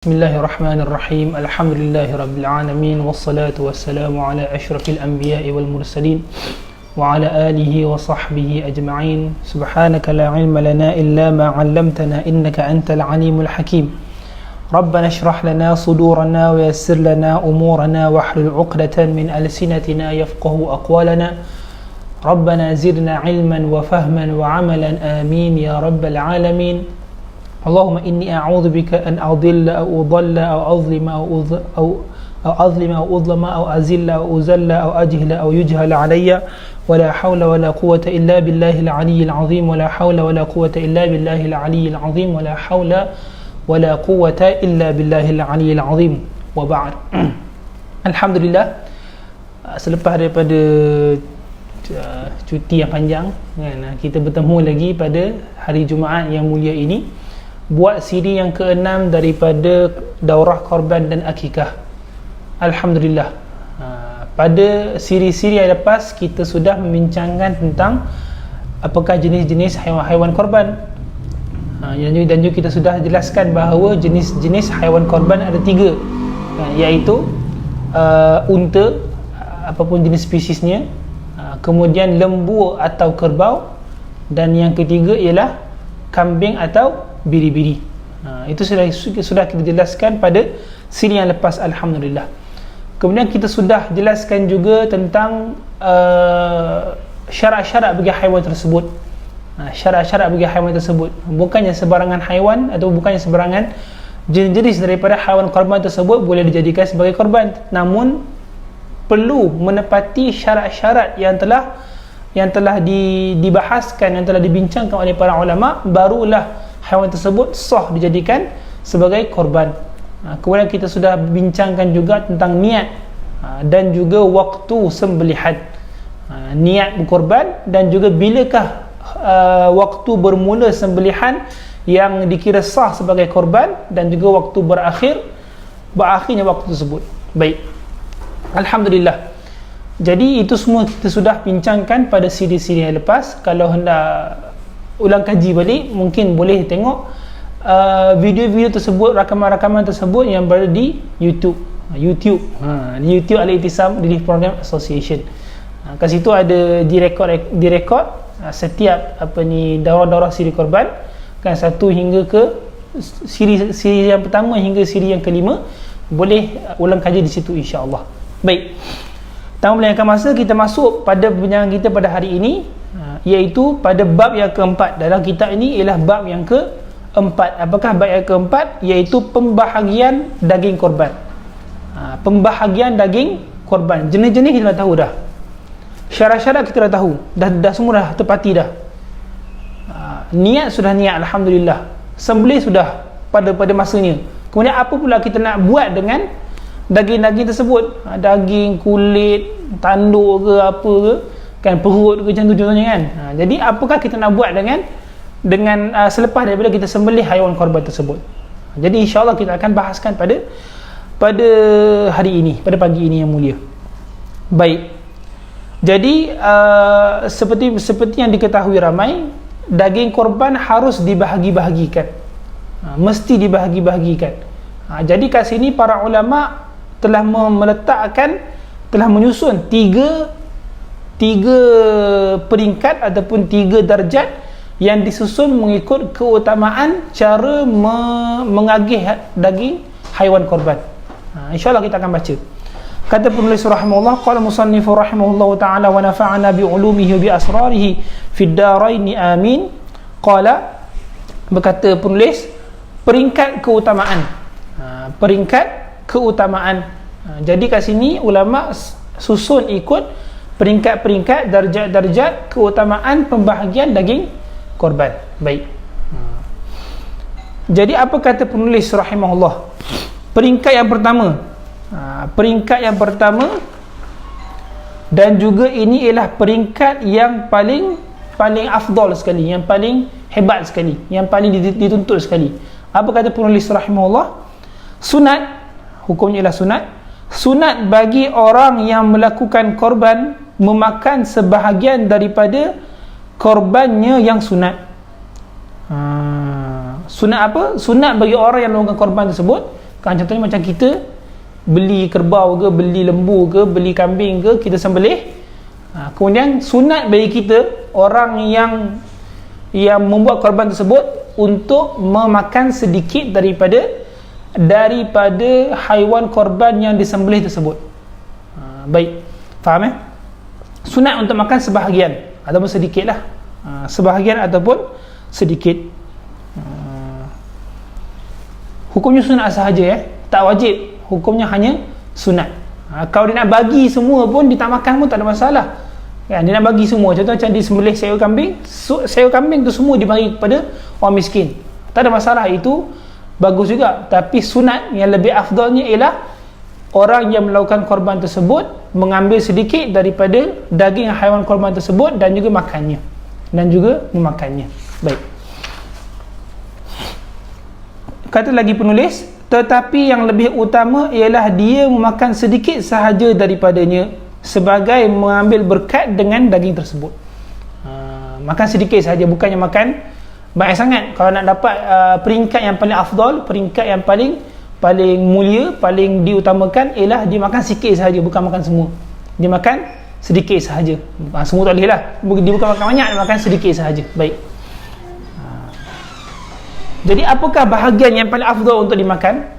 Bismillahirrahmanirrahim. Alhamdulillahirabbil wassalatu wassalamu ala asyrafil anbiya'i wal mursalin wa ala alihi wa sahbihi ajma'in. Subhanaka la ilma lana illa ma 'allamtana innaka antal alimul hakim. Rabbana shrah lana sudurana wa yassir lana umurana wahlul 'uqdatan min alsinatina yafqahu aqwalana. Rabbana zidna ilman wa fahman wa 'amalan amin ya rabbal alamin. Allahumma inni a'udzu bika an adilla aw udalla aw azlima aw azlima aw udlama aw azilla aw uzalla aw ajhila aw yujhala alayya wa la hawla wa la quwwata illa billahil aliyyil azim wa la hawla wa la quwwata illa billahil aliyyil azim wa la hawla wa la quwwata illa billahil aliyyil azim wa ba'd. Alhamdulillah, selepas daripada cuti yang panjang kan, kita bertemu lagi pada hari Jumaat yang mulia ini buat siri yang ke-6 daripada daurah korban dan akikah. Alhamdulillah, pada siri-siri yang lepas kita sudah membincangkan tentang apakah jenis-jenis haiwan-haiwan korban, dan juga kita sudah jelaskan bahawa jenis-jenis haiwan korban ada 3, iaitu unta apapun jenis spesiesnya, kemudian lembu atau kerbau, dan yang ketiga ialah kambing atau biri-biri. Itu sudah kita jelaskan pada siri yang lepas. Alhamdulillah. Kemudian kita sudah jelaskan juga tentang syarat-syarat bagi haiwan tersebut. Syarat-syarat bagi haiwan tersebut, bukannya sebarangan haiwan atau bukannya sebarangan jenis-jenis daripada haiwan korban tersebut boleh dijadikan sebagai korban, namun perlu menepati syarat-syarat yang telah dibahaskan, yang telah dibincangkan oleh para ulama, barulah haiwan tersebut sah dijadikan sebagai korban. Kemudian kita sudah bincangkan juga tentang niat dan juga waktu sembelihan, niat berkorban dan juga bilakah waktu bermula sembelihan yang dikira sah sebagai korban, dan juga waktu berakhirnya waktu tersebut. Baik, Alhamdulillah. Jadi itu semua kita sudah bincangkan pada siri-siri yang lepas. Kalau hendak ulang kaji balik, mungkin boleh tengok video-video tersebut, rakaman-rakaman tersebut yang berada di YouTube. Di YouTube Al-Ittisam Relief Program Association. Kat situ ada direkod setiap daurah-daurah siri korban, kan, 1 hingga ke siri yang pertama hingga siri yang kelima. Boleh ulang kaji di situ, insya-Allah. Baik, tanpa melengahkan masa, kita masuk pada perbincangan kita pada hari ini, iaitu pada bab yang keempat dalam kitab ini, ialah bab yang keempat. Apakah bab yang keempat? Iaitu pembahagian daging korban. Pembahagian daging korban, jenis-jenis kita dah tahu dah, syarat-syarat kita dah tahu, dah semua dah tepati dah. Niat sudah niat, Alhamdulillah. Sembelih sudah pada masanya. Kemudian apa pula kita nak buat dengan daging-daging tersebut? Daging, kulit, tanduk ke apa ke, kan, perut ke, macam tu contohnya kan. Jadi apakah kita nak buat dengan selepas daripada kita sembelih haiwan korban tersebut? Jadi insya-Allah kita akan bahaskan pada hari ini, pada pagi ini yang mulia. Baik. Jadi seperti yang diketahui ramai, daging korban harus dibahagi-bahagikan. Mesti dibahagi-bahagikan. Jadi kat sini para ulama telah telah menyusun tiga peringkat ataupun 3 darjat yang disusun mengikut keutamaan cara mengagih daging haiwan korban. InsyaAllah kita akan baca. Kata penulis rahimahullah, qala musannifu rahimahullah ta'ala wa nafa'ana bi'ulumihi wa bi'asrarihi fid daraini amin. Qala, berkata penulis, peringkat keutamaan. Jadi kat sini ulama susun ikut peringkat-peringkat, darjat-darjat keutamaan pembahagian daging korban. Baik. Jadi apa kata penulis rahimahullah? Peringkat yang pertama, dan juga ini ialah peringkat yang paling afdal sekali, yang paling hebat sekali, yang paling dituntut sekali. Apa kata penulis rahimahullah? Sunat, hukumnya ialah sunat bagi orang yang melakukan korban memakan sebahagian daripada korbannya yang sunat. Sunat apa? Sunat bagi orang yang melakukan korban tersebut Kan contohnya macam kita beli kerbau ke, beli lembu ke, beli kambing ke, kita sembelih. Kemudian sunat bagi kita, orang yang membuat korban tersebut, untuk memakan sedikit daripada haiwan korban yang disembelih tersebut. Baik, faham sunat untuk makan sebahagian ataupun sedikit lah, sebahagian ataupun sedikit. Hukumnya sunat sahaja, tak wajib, hukumnya hanya sunat. Kalau dia nak bagi semua pun, dia tak makan pun tak ada masalah kan. Dia nak bagi semua, contoh macam dia sembelih sayur kambing tu semua dibagi kepada orang miskin, tak ada masalah, itu bagus juga. Tapi sunat yang lebih afdalnya ialah orang yang melakukan korban tersebut mengambil sedikit daripada daging haiwan korban tersebut dan juga makannya, dan juga memakannya. Baik, kata lagi penulis, tetapi yang lebih utama ialah dia memakan sedikit sahaja daripadanya sebagai mengambil berkat dengan daging tersebut. Makan sedikit sahaja, bukannya makan banyak sangat. Kalau nak dapat peringkat yang paling afdal, peringkat yang paling mulia, paling diutamakan ialah dia makan sikit sahaja, bukan makan semua. Dia makan sedikit sahaja. Semua tak boleh lah, dia bukan makan banyak, dia makan sedikit sahaja. Baik, jadi apakah bahagian yang paling afdal untuk dimakan?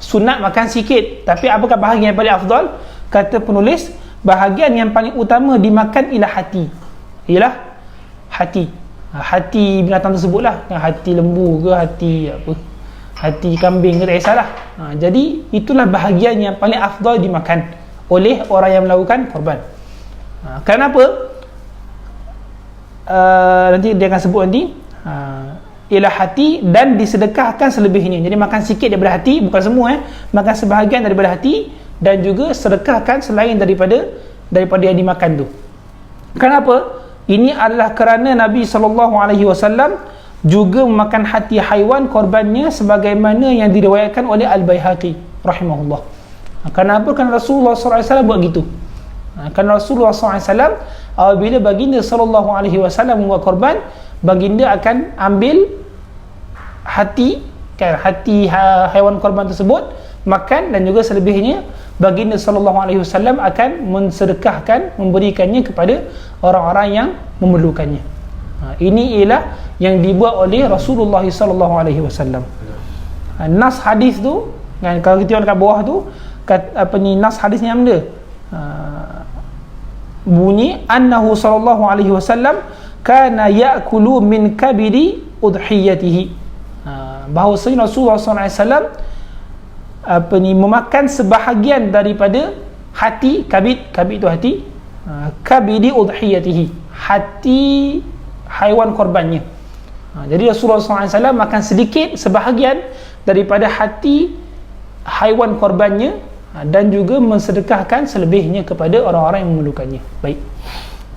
Sunat makan sikit, tapi apakah bahagian yang paling afdal? Kata penulis, bahagian yang paling utama dimakan ialah hati. Ialah hati. Hati binatang tersebut lah, hati lembu ke, hati kambing ke, tak kisahlah. Jadi itulah bahagian yang paling afdal dimakan oleh orang yang melakukan korban. Kenapa? Nanti dia akan sebut nanti. Ialah hati, dan disedekahkan selebihnya. Jadi makan sikit daripada hati, bukan semua, makan sebahagian daripada hati, dan juga sedekahkan selain daripada yang dimakan tu. Kenapa? Ini adalah kerana Nabi SAW juga memakan hati haiwan korbannya, sebagaimana yang diriwayatkan oleh Al-Baihaqi rahimahullah. Kenapa? Kerana Rasulullah SAW buat gitu. Kerana Rasulullah SAW, apabila baginda SAW membuat korban, baginda akan ambil hati haiwan korban tersebut, makan, dan juga selebihnya baginda SAW akan mensedekahkan, memberikannya kepada orang-orang yang memerlukannya. Ini ialah yang dibuat oleh Rasulullah SAW. Nas hadis tu kan, kalau kita tengok kat bawah tu, nas hadisnya benda bunyi annahu sallallahu alaihi wasallam kana ya'kulu min kabidi udhiyatihi. Bahawasanya Rasulullah SAW memakan sebahagian daripada hati kabid tu hati, kabidi udhiyatihi, hati haiwan korbannya. Jadi Rasulullah SAW makan sedikit, sebahagian daripada hati haiwan korbannya, dan juga mensedekahkan selebihnya kepada orang-orang yang memerlukannya. Baik,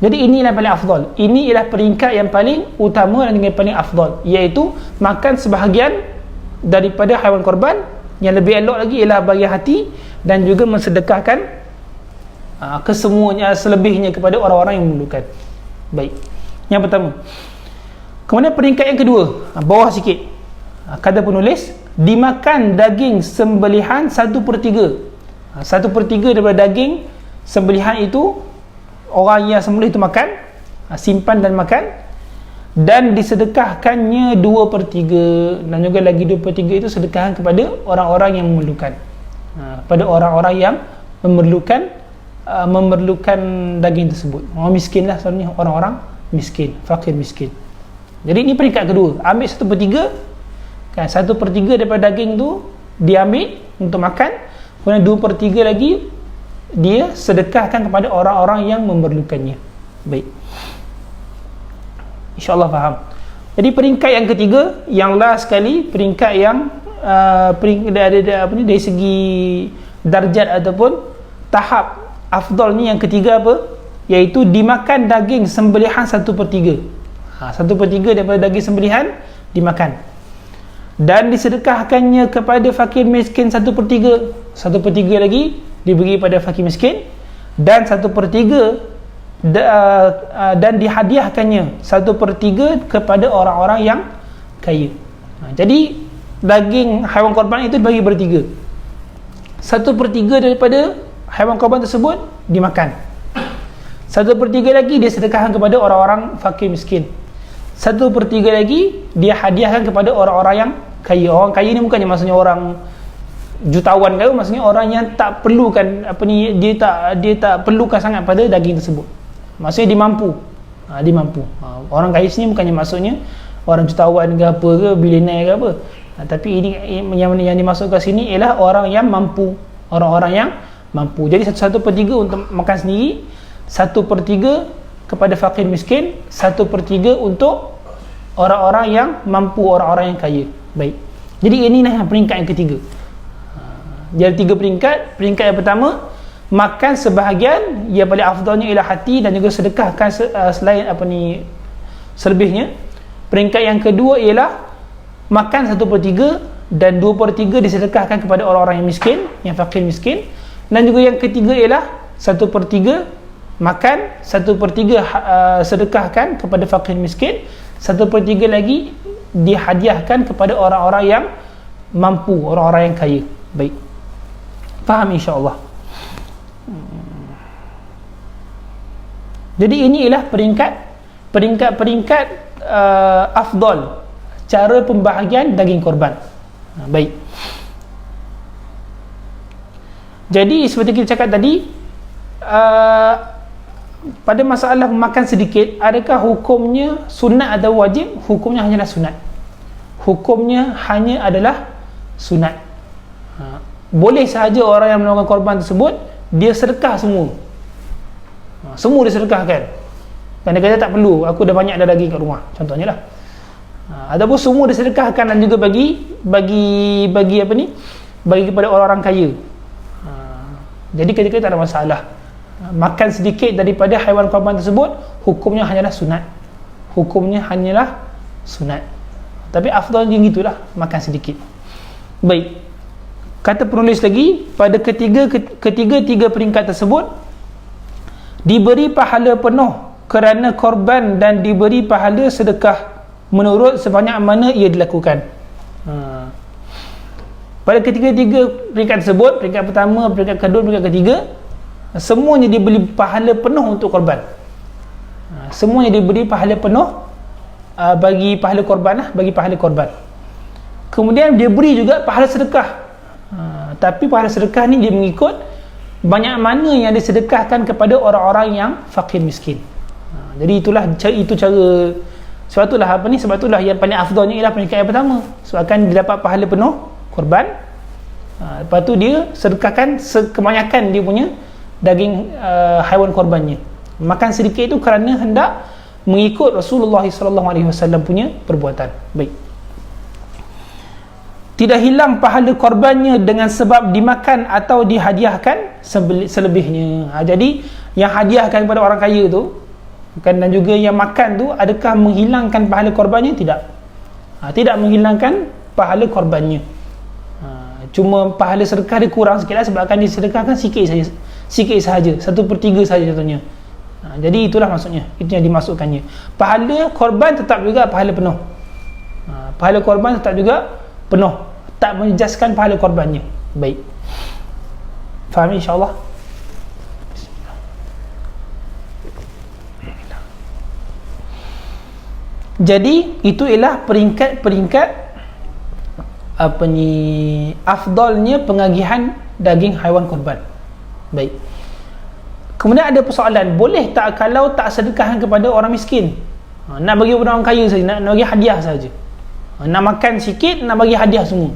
jadi inilah paling afdal. Ini ialah peringkat yang paling utama dan yang paling afdal, iaitu makan sebahagian daripada haiwan korban. Yang lebih elok lagi ialah bagi hati, dan juga mensedekahkan kesemuanya, selebihnya kepada orang-orang yang memerlukan. Baik, yang pertama. Kemudian peringkat yang kedua, bawah sikit, kata penulis, dimakan daging sembelihan 1/3. 1/3 daripada daging sembelihan itu orang yang sembelih itu makan, simpan dan makan, dan disedekahkannya 2/3, dan juga lagi 2/3 itu sedekahkan kepada orang-orang yang memerlukan, pada orang-orang yang memerlukan daging tersebut. Orang miskin lah sebenarnya, orang-orang miskin, fakir miskin. Jadi ini peringkat kedua, ambil 1/3 kan, 1/3 daripada daging tu diambil untuk makan, kemudian 2/3 lagi dia sedekahkan kepada orang-orang yang memerlukannya. Baik, InsyaAllah faham. Jadi peringkat yang ketiga, yang last sekali, peringkat yang dari segi darjat ataupun tahap afdalnya yang ketiga apa? Iaitu dimakan daging sembelihan 1/3. 1/3 daripada daging sembelihan dimakan, dan disedekahkannya kepada fakir miskin 1/3. 1/3 lagi diberi pada fakir miskin, dan 1/3 dan dihadiahkannya 1/3 kepada orang-orang yang kaya. Jadi daging haiwan korban itu dibagi bertiga. 1/3 daripada haiwan korban tersebut dimakan, 1/3 lagi dia sedekahkan kepada orang-orang fakir miskin, 1/3 lagi dia hadiahkan kepada orang-orang yang kaya. Orang kaya ni bukannya maksudnya orang jutawan kaya, maksudnya orang yang tak perlukan dia tak perlukan sangat pada daging tersebut, maksudnya dia mampu. Dia mampu. Orang kaya sini bukannya maksudnya orang jutawan ke apa ke, bilioner ke apa. Tapi ini yang dimasukkan sini ialah orang yang mampu, orang-orang yang mampu. Jadi 1/3 untuk makan sendiri, 1/3 kepada fakir miskin, 1/3 untuk orang-orang yang mampu, orang-orang yang kaya. Baik. Jadi inilah peringkat yang ketiga. Jadi 3 peringkat. Peringkat yang pertama, makan sebahagian, yang paling afdalnya ialah hati, dan juga sedekahkan selain selebihnya. Peringkat yang kedua ialah makan 1/3 dan 2/3 disedekahkan kepada orang-orang yang miskin, yang fakir miskin. Dan juga yang ketiga ialah 1/3 makan, 1/3 sedekahkan kepada fakir miskin, 1/3 lagi dihadiahkan kepada orang-orang yang mampu, orang-orang yang kaya. Baik, faham insya-Allah. Jadi ini ialah peringkat afdal, cara pembahagian daging korban. Baik. Jadi seperti kita cakap tadi, pada masalah makan sedikit, adakah hukumnya sunat atau wajib? Hukumnya hanyalah sunat. Hukumnya hanya adalah sunat. Boleh sahaja orang yang melakukan korban tersebut dia sedekah semua. Semua dia sedekahkan. Dan dia kata tak perlu, aku dah banyak dah daging kat rumah, contohnya lah. Ataupun semua disedekahkan dan juga bagi kepada orang-orang kaya. Jadi ketika tak ada masalah. Makan sedikit daripada haiwan korban tersebut, hukumnya hanyalah sunat. Hukumnya hanyalah sunat. Tapi afdalnya gitulah, makan sedikit. Baik. Kata penulis lagi, pada ketiga peringkat tersebut diberi pahala penuh kerana korban dan diberi pahala sedekah menurut sebanyak mana ia dilakukan. Pada ketiga-tiga peringkat tersebut, peringkat pertama, peringkat kedua, peringkat ketiga, semuanya diberi pahala penuh untuk korban. Semuanya diberi pahala penuh bagi pahala korban, bagi pahala korban. Kemudian dia beri juga pahala sedekah. Tapi pahala sedekah ni dia mengikut banyak mana yang disedekahkan kepada orang-orang yang fakir miskin. Jadi itu cara. Sebab itulah yang paling afdalnya ialah peringkat yang pertama, sebabkan dia dapat pahala penuh korban. Lepas tu dia sedekahkan kebanyakan dia punya daging haiwan korbannya. Makan sedikit itu kerana hendak mengikut Rasulullah SAW punya perbuatan. Baik. Tidak hilang pahala korbannya dengan sebab dimakan atau dihadiahkan selebihnya. Jadi yang hadiahkan kepada orang kaya tu dan juga yang makan tu, adakah menghilangkan pahala korbannya? Tidak. Tidak menghilangkan pahala korbannya. Cuma pahala sedekah dia kurang sikit lah, sebabkan dia sedekahkan sikit sahaja, 1/3 sahaja contohnya. Jadi itulah maksudnya, itu yang dimasukkannya. Pahala korban tetap juga pahala penuh. Pahala korban tetap juga penuh, tak menjejaskan pahala korbannya. Baik, faham insyaAllah? Jadi itu ialah peringkat afdalnya pengagihan daging haiwan korban. Baik. Kemudian ada persoalan, boleh tak kalau tak sedekahkan kepada orang miskin? Nak bagi kepada orang kaya saja, nak bagi hadiah saja. Nak makan sikit, nak bagi hadiah semua.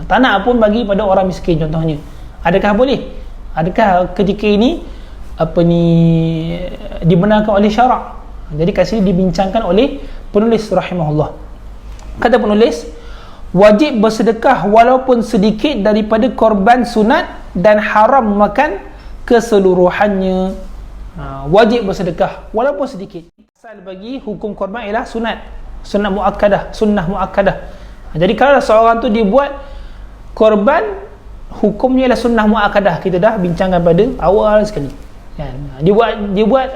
Tak nak pun bagi pada orang miskin contohnya. Adakah boleh? Adakah ketika ini dibenarkan oleh syarak? Jadi kat sini dibincangkan oleh penulis rahimahullah. Kata penulis, wajib bersedekah walaupun sedikit daripada korban sunat dan haram makan keseluruhannya. Wajib bersedekah walaupun sedikit. Asal bagi hukum korban ialah sunat muakkadah, sunnah muakkadah. Jadi kalau seorang tu dia buat korban, hukumnya ialah sunnah muakkadah. Kita dah bincangkan pada awal sekali. Dia buat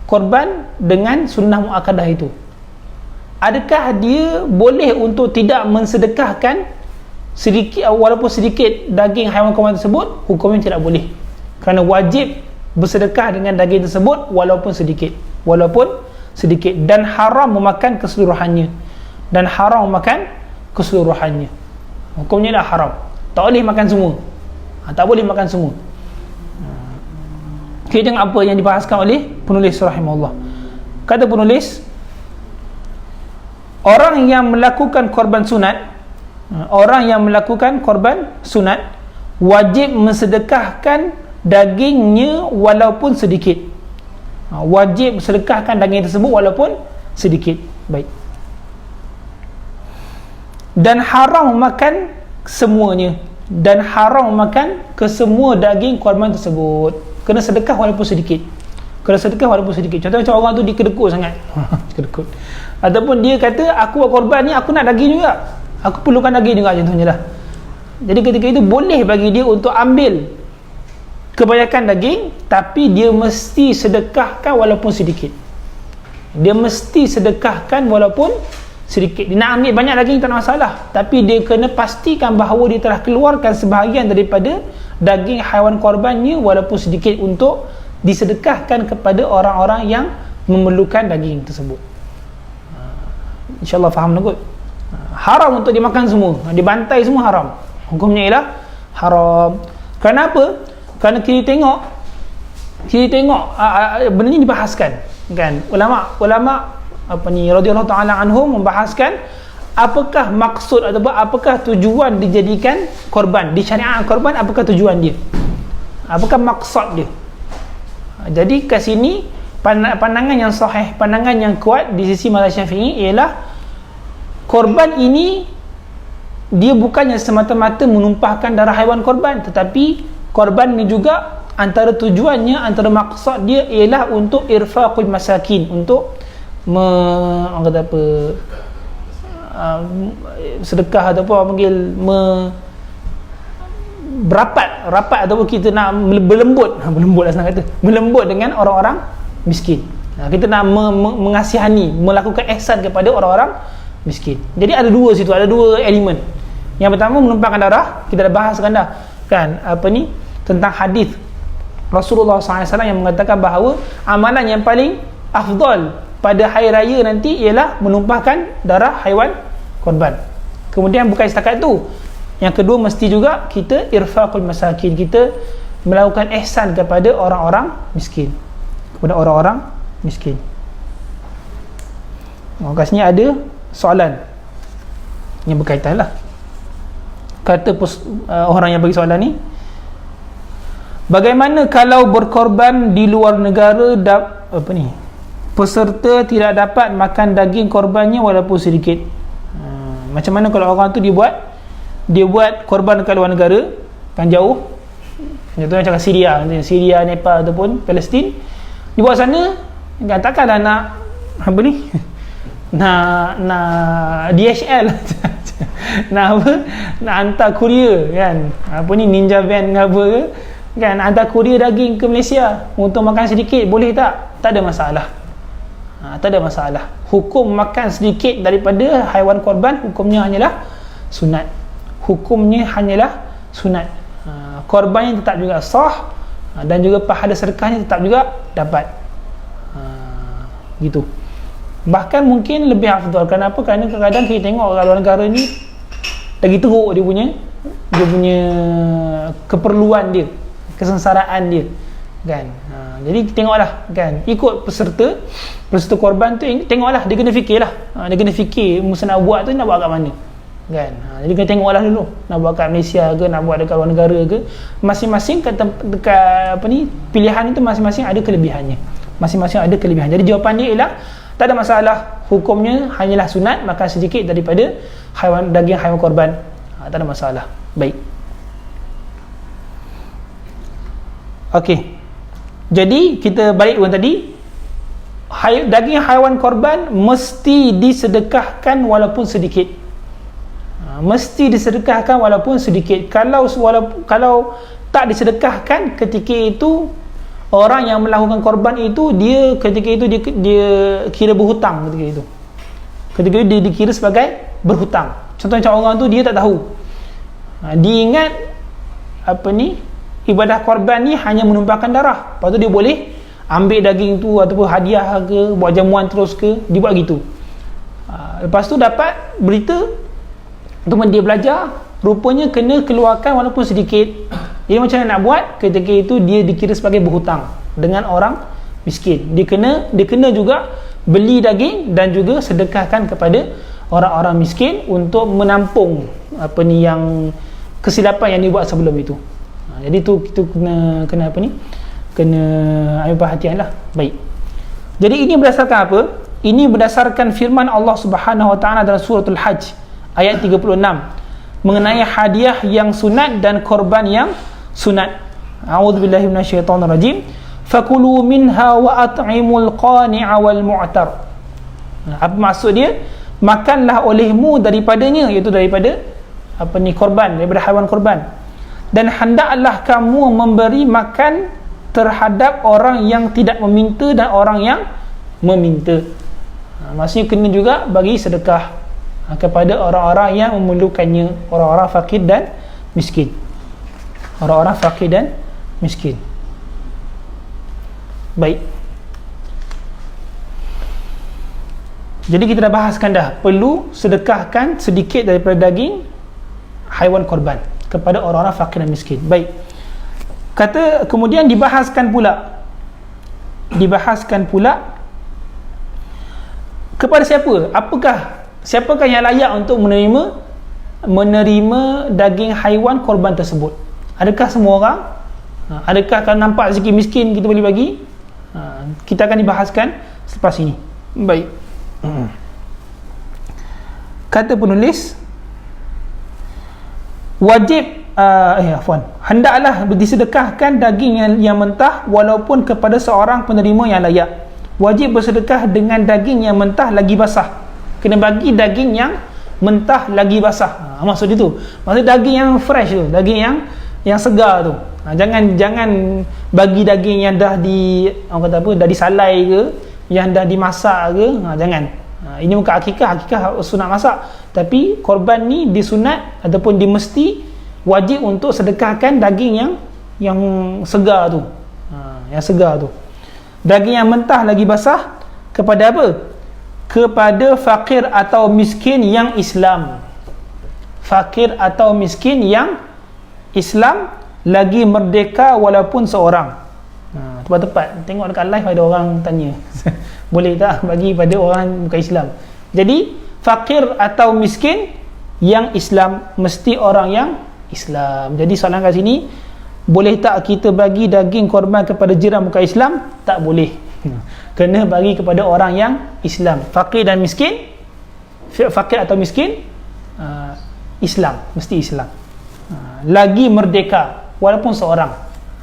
korban dengan sunnah muakkadah itu. adakah dia boleh untuk tidak mensedekahkan sedikit, walaupun sedikit daging haiwan korban tersebut? Hukumnya tidak boleh, kerana wajib bersedekah dengan daging tersebut walaupun sedikit, dan haram memakan keseluruhannya, hukumnya dah haram, tak boleh makan semua. Tak boleh makan semua. Kita tengok apa yang dibahaskan oleh penulis rahimahullah. Kata penulis, orang yang melakukan korban sunat wajib mensedekahkan dagingnya walaupun sedikit. Wajib sedekahkan daging tersebut walaupun sedikit. Baik. Dan haram makan semuanya, dan haram makan kesemua daging korban tersebut. Kena sedekah walaupun sedikit. Contoh macam orang tu dikedekut sangat kedekut, ataupun dia kata aku buat korban ni, aku nak daging juga, aku perlukan daging juga, contohnya lah. Jadi ketika itu boleh bagi dia untuk ambil kebanyakan daging, tapi dia mesti sedekahkan walaupun sedikit. Dia nak ambil banyak daging tak ada masalah, tapi dia kena pastikan bahawa dia telah keluarkan sebahagian daripada daging haiwan korbannya walaupun sedikit untuk disedekahkan kepada orang-orang yang memerlukan daging tersebut. InsyaAllah faham tak kot? Haram untuk dimakan semua, dibantai semua haram. Hukumnya ialah haram. Kenapa? Kerana kita tengok benda ni dibahaskan, kan? Ulama radhiyallahu ta'ala anhum membahaskan apakah maksud ataupun apakah tujuan dijadikan korban, di syariat korban, apakah tujuan dia, apakah maksud dia. Jadi kat sini pandangan yang sahih, pandangan yang kuat di sisi mazhab Syafi'i ialah korban ini dia bukannya semata-mata menumpahkan darah haiwan korban, tetapi korban ni juga antara tujuannya, antara maksud dia ialah untuk irfaqul masakin, untuk sedekah ataupun apa panggil rapat ataupun kita nak berlembut lah senang kata, berlembut dengan orang-orang miskin. Kita nak mengasihani, melakukan ihsan kepada orang-orang miskin. Jadi ada dua situ, ada dua elemen. Yang pertama menumpahkan darah, kita dah bahaskan dah kan, tentang hadis Rasulullah SAW yang mengatakan bahawa amalan yang paling afdal pada hari raya nanti ialah menumpahkan darah haiwan korban. Kemudian bukan setakat itu, yang kedua mesti juga kita irfaqul masakin, kita melakukan ihsan kepada orang-orang miskin, Kat sini ada soalan yang berkaitan lah. Kata orang yang bagi soalan ni, bagaimana kalau berkorban di luar negara, peserta tidak dapat makan daging korbannya walaupun sedikit? Macam mana kalau orang tu dia buat korban dekat luar negara, kan jauh, contohnya macam Syria, Nepal ataupun Palestin, dia buat sana, kan takkanlah nak nak DHL nak hantar kurier kan, Ninja Van ke apa ke, kan, hantar kurier daging ke Malaysia untuk makan sedikit, boleh tak? Tak ada masalah. Hukum makan sedikit daripada haiwan korban hukumnya hanyalah sunat. Korbannya tetap juga sah, dan juga pahala sedekahnya tetap juga dapat. Gitu. Bahkan mungkin lebih afdal. Kenapa? Kerana kadang-kadang kita tengok orang luar negara ni lagi teruk dia punya keperluan dia, kesengsaraan dia, kan. Jadi tengoklah, kan, ikut peserta korban tu, tengoklah, dia kena fikir masa nak buat tu nak buat kat mana, kan. Jadi kena tengoklah dulu, nak buat kat Malaysia ke, nak buat dekat luar negara ke, masing-masing dekat pilihan itu masing-masing ada kelebihannya. Jadi jawapan dia ialah tak ada masalah, hukumnya hanyalah sunat, makan sedikit daripada daging haiwan korban. Tak ada masalah. Baik. Okey. Jadi kita balik dulu tadi, daging haiwan korban mesti disedekahkan walaupun sedikit. Kalau tak disedekahkan ketika itu, orang yang melakukan korban itu dia ketika itu dia kira berhutang ketika itu. ketika itu dia dikira sebagai berhutang. Contohnya macam orang tu dia tak tahu, dia ingat ibadah korban ni hanya menumpahkan darah, lepas tu dia boleh ambil daging tu ataupun hadiah ke, buat jamuan terus ke, dia buat gitu. Lepas tu dapat berita, teman dia belajar, rupanya kena keluarkan walaupun sedikit. Jadi macam mana nak buat? Ketika itu dia dikira sebagai berhutang dengan orang miskin. Dia kena juga beli daging dan juga sedekahkan kepada orang-orang miskin untuk menampung yang kesilapan yang dibuat sebelum itu. Jadi itu kena ambil perhatian lah. Baik. Jadi ini berdasarkan apa? Ini berdasarkan firman Allah Subhanahu Wa Taala dalam suratul Hajj ayat 36 mengenai hadiah yang sunat dan korban yang sunat. A'udzubillahi minasyaitonirrajim. Fakulu minha wa at'imul qani'a wal mu'tar. Apa maksud dia? Makanlah olehmu daripadanya, iaitu daripada korban, daripada haiwan korban, dan hendaklah kamu memberi makan terhadap orang yang tidak meminta dan orang yang meminta. Maksudnya kena juga bagi sedekah kepada orang-orang yang memerlukannya, orang-orang fakir dan miskin. Orang-orang fakir dan miskin. Baik. Jadi kita dah bahaskan dah, perlu sedekahkan sedikit daripada daging haiwan korban kepada orang-orang fakir dan miskin. Baik. Kemudian dibahaskan pula kepada siapa? Siapakah yang layak untuk menerima daging haiwan korban tersebut? Adakah semua orang? Adakah kalau nampak sikit miskin kita boleh bagi? Kita akan dibahaskan selepas ini. Baik. Kata penulis, wajib hendaklah disedekahkan daging yang mentah walaupun kepada seorang penerima yang layak. Wajib bersedekah dengan daging yang mentah lagi basah. Kena bagi daging yang mentah lagi basah. Maksud itu, maksud daging yang fresh tu, daging yang segar tu. Jangan bagi daging yang dah dah disalai ke, yang dah dimasak ke. Jangan. Ini bukan akikah sunat masak, tapi korban ni disunat ataupun dimesti wajib untuk sedekahkan daging yang segar tu. Yang segar tu. Daging yang mentah lagi basah kepada apa? Kepada fakir atau miskin yang Islam. Fakir atau miskin yang Islam lagi merdeka walaupun seorang. Tepat-tepat. Tengok dekat live ada orang tanya. Boleh tak bagi pada orang bukan Islam? Jadi fakir atau miskin yang Islam, mesti orang yang Islam. Jadi soalan kat sini, boleh tak kita bagi daging korban kepada jiran bukan Islam? Tak boleh. Kena bagi kepada orang yang Islam. Fakir dan miskin, fakir atau miskin Islam, mesti Islam. Lagi merdeka walaupun seorang.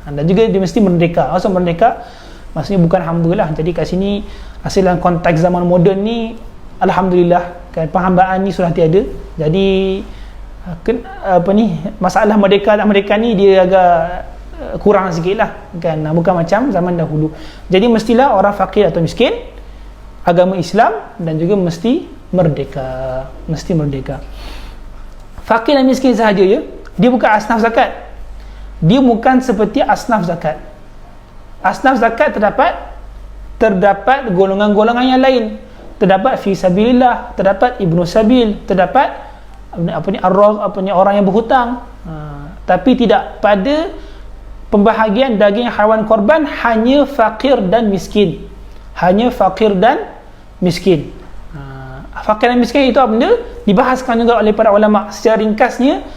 Dan juga dia mesti merdeka. Maksud merdeka maksudnya bukan hamba lah. Jadi kat sini asal dalam konteks zaman moden ni, alhamdulillah kan, penghambaan ni sudah tiada. Jadi masalah merdeka tak merdeka ni dia agak kurang sikit lah kan, bukan macam zaman dahulu. Jadi mestilah orang fakir atau miskin agama Islam dan juga mesti merdeka. Fakir dan miskin sahaja ya, dia bukan asnaf zakat. Dia bukan seperti asnaf zakat. Asnaf zakat terdapat golongan-golongan yang lain. Terdapat fi sabilillah, terdapat ibnu sabil, terdapat orang yang berhutang. Tapi tidak pada pembahagian daging haiwan korban, hanya fakir dan miskin. Fakir dan miskin itu apa benda? Dibahaskan juga oleh para ulama secara ringkasnya.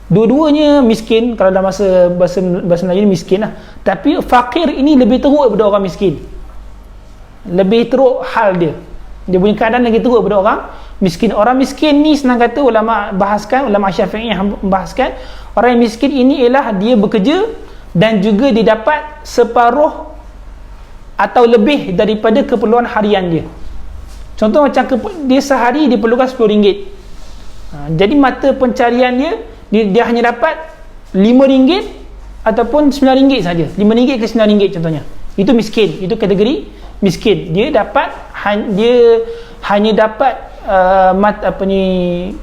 Dua-duanya miskin, kalau dalam bahasa Melayu ni miskin lah. Tapi fakir ini lebih teruk daripada orang miskin. Lebih teruk hal dia punya keadaan lagi teruk daripada orang miskin. Orang miskin ni senang kata ulama Syafi'i yang membahaskan, orang yang miskin ini ialah dia bekerja dan juga dia dapat separuh atau lebih daripada keperluan harian dia. Contoh macam dia sehari dia perlukan RM10. Jadi mata pencarian dia hanya dapat RM5 ataupun RM9 saja. RM5 ke RM9 contohnya. Itu miskin. Itu kategori miskin. Dia hanya dapat apa ni,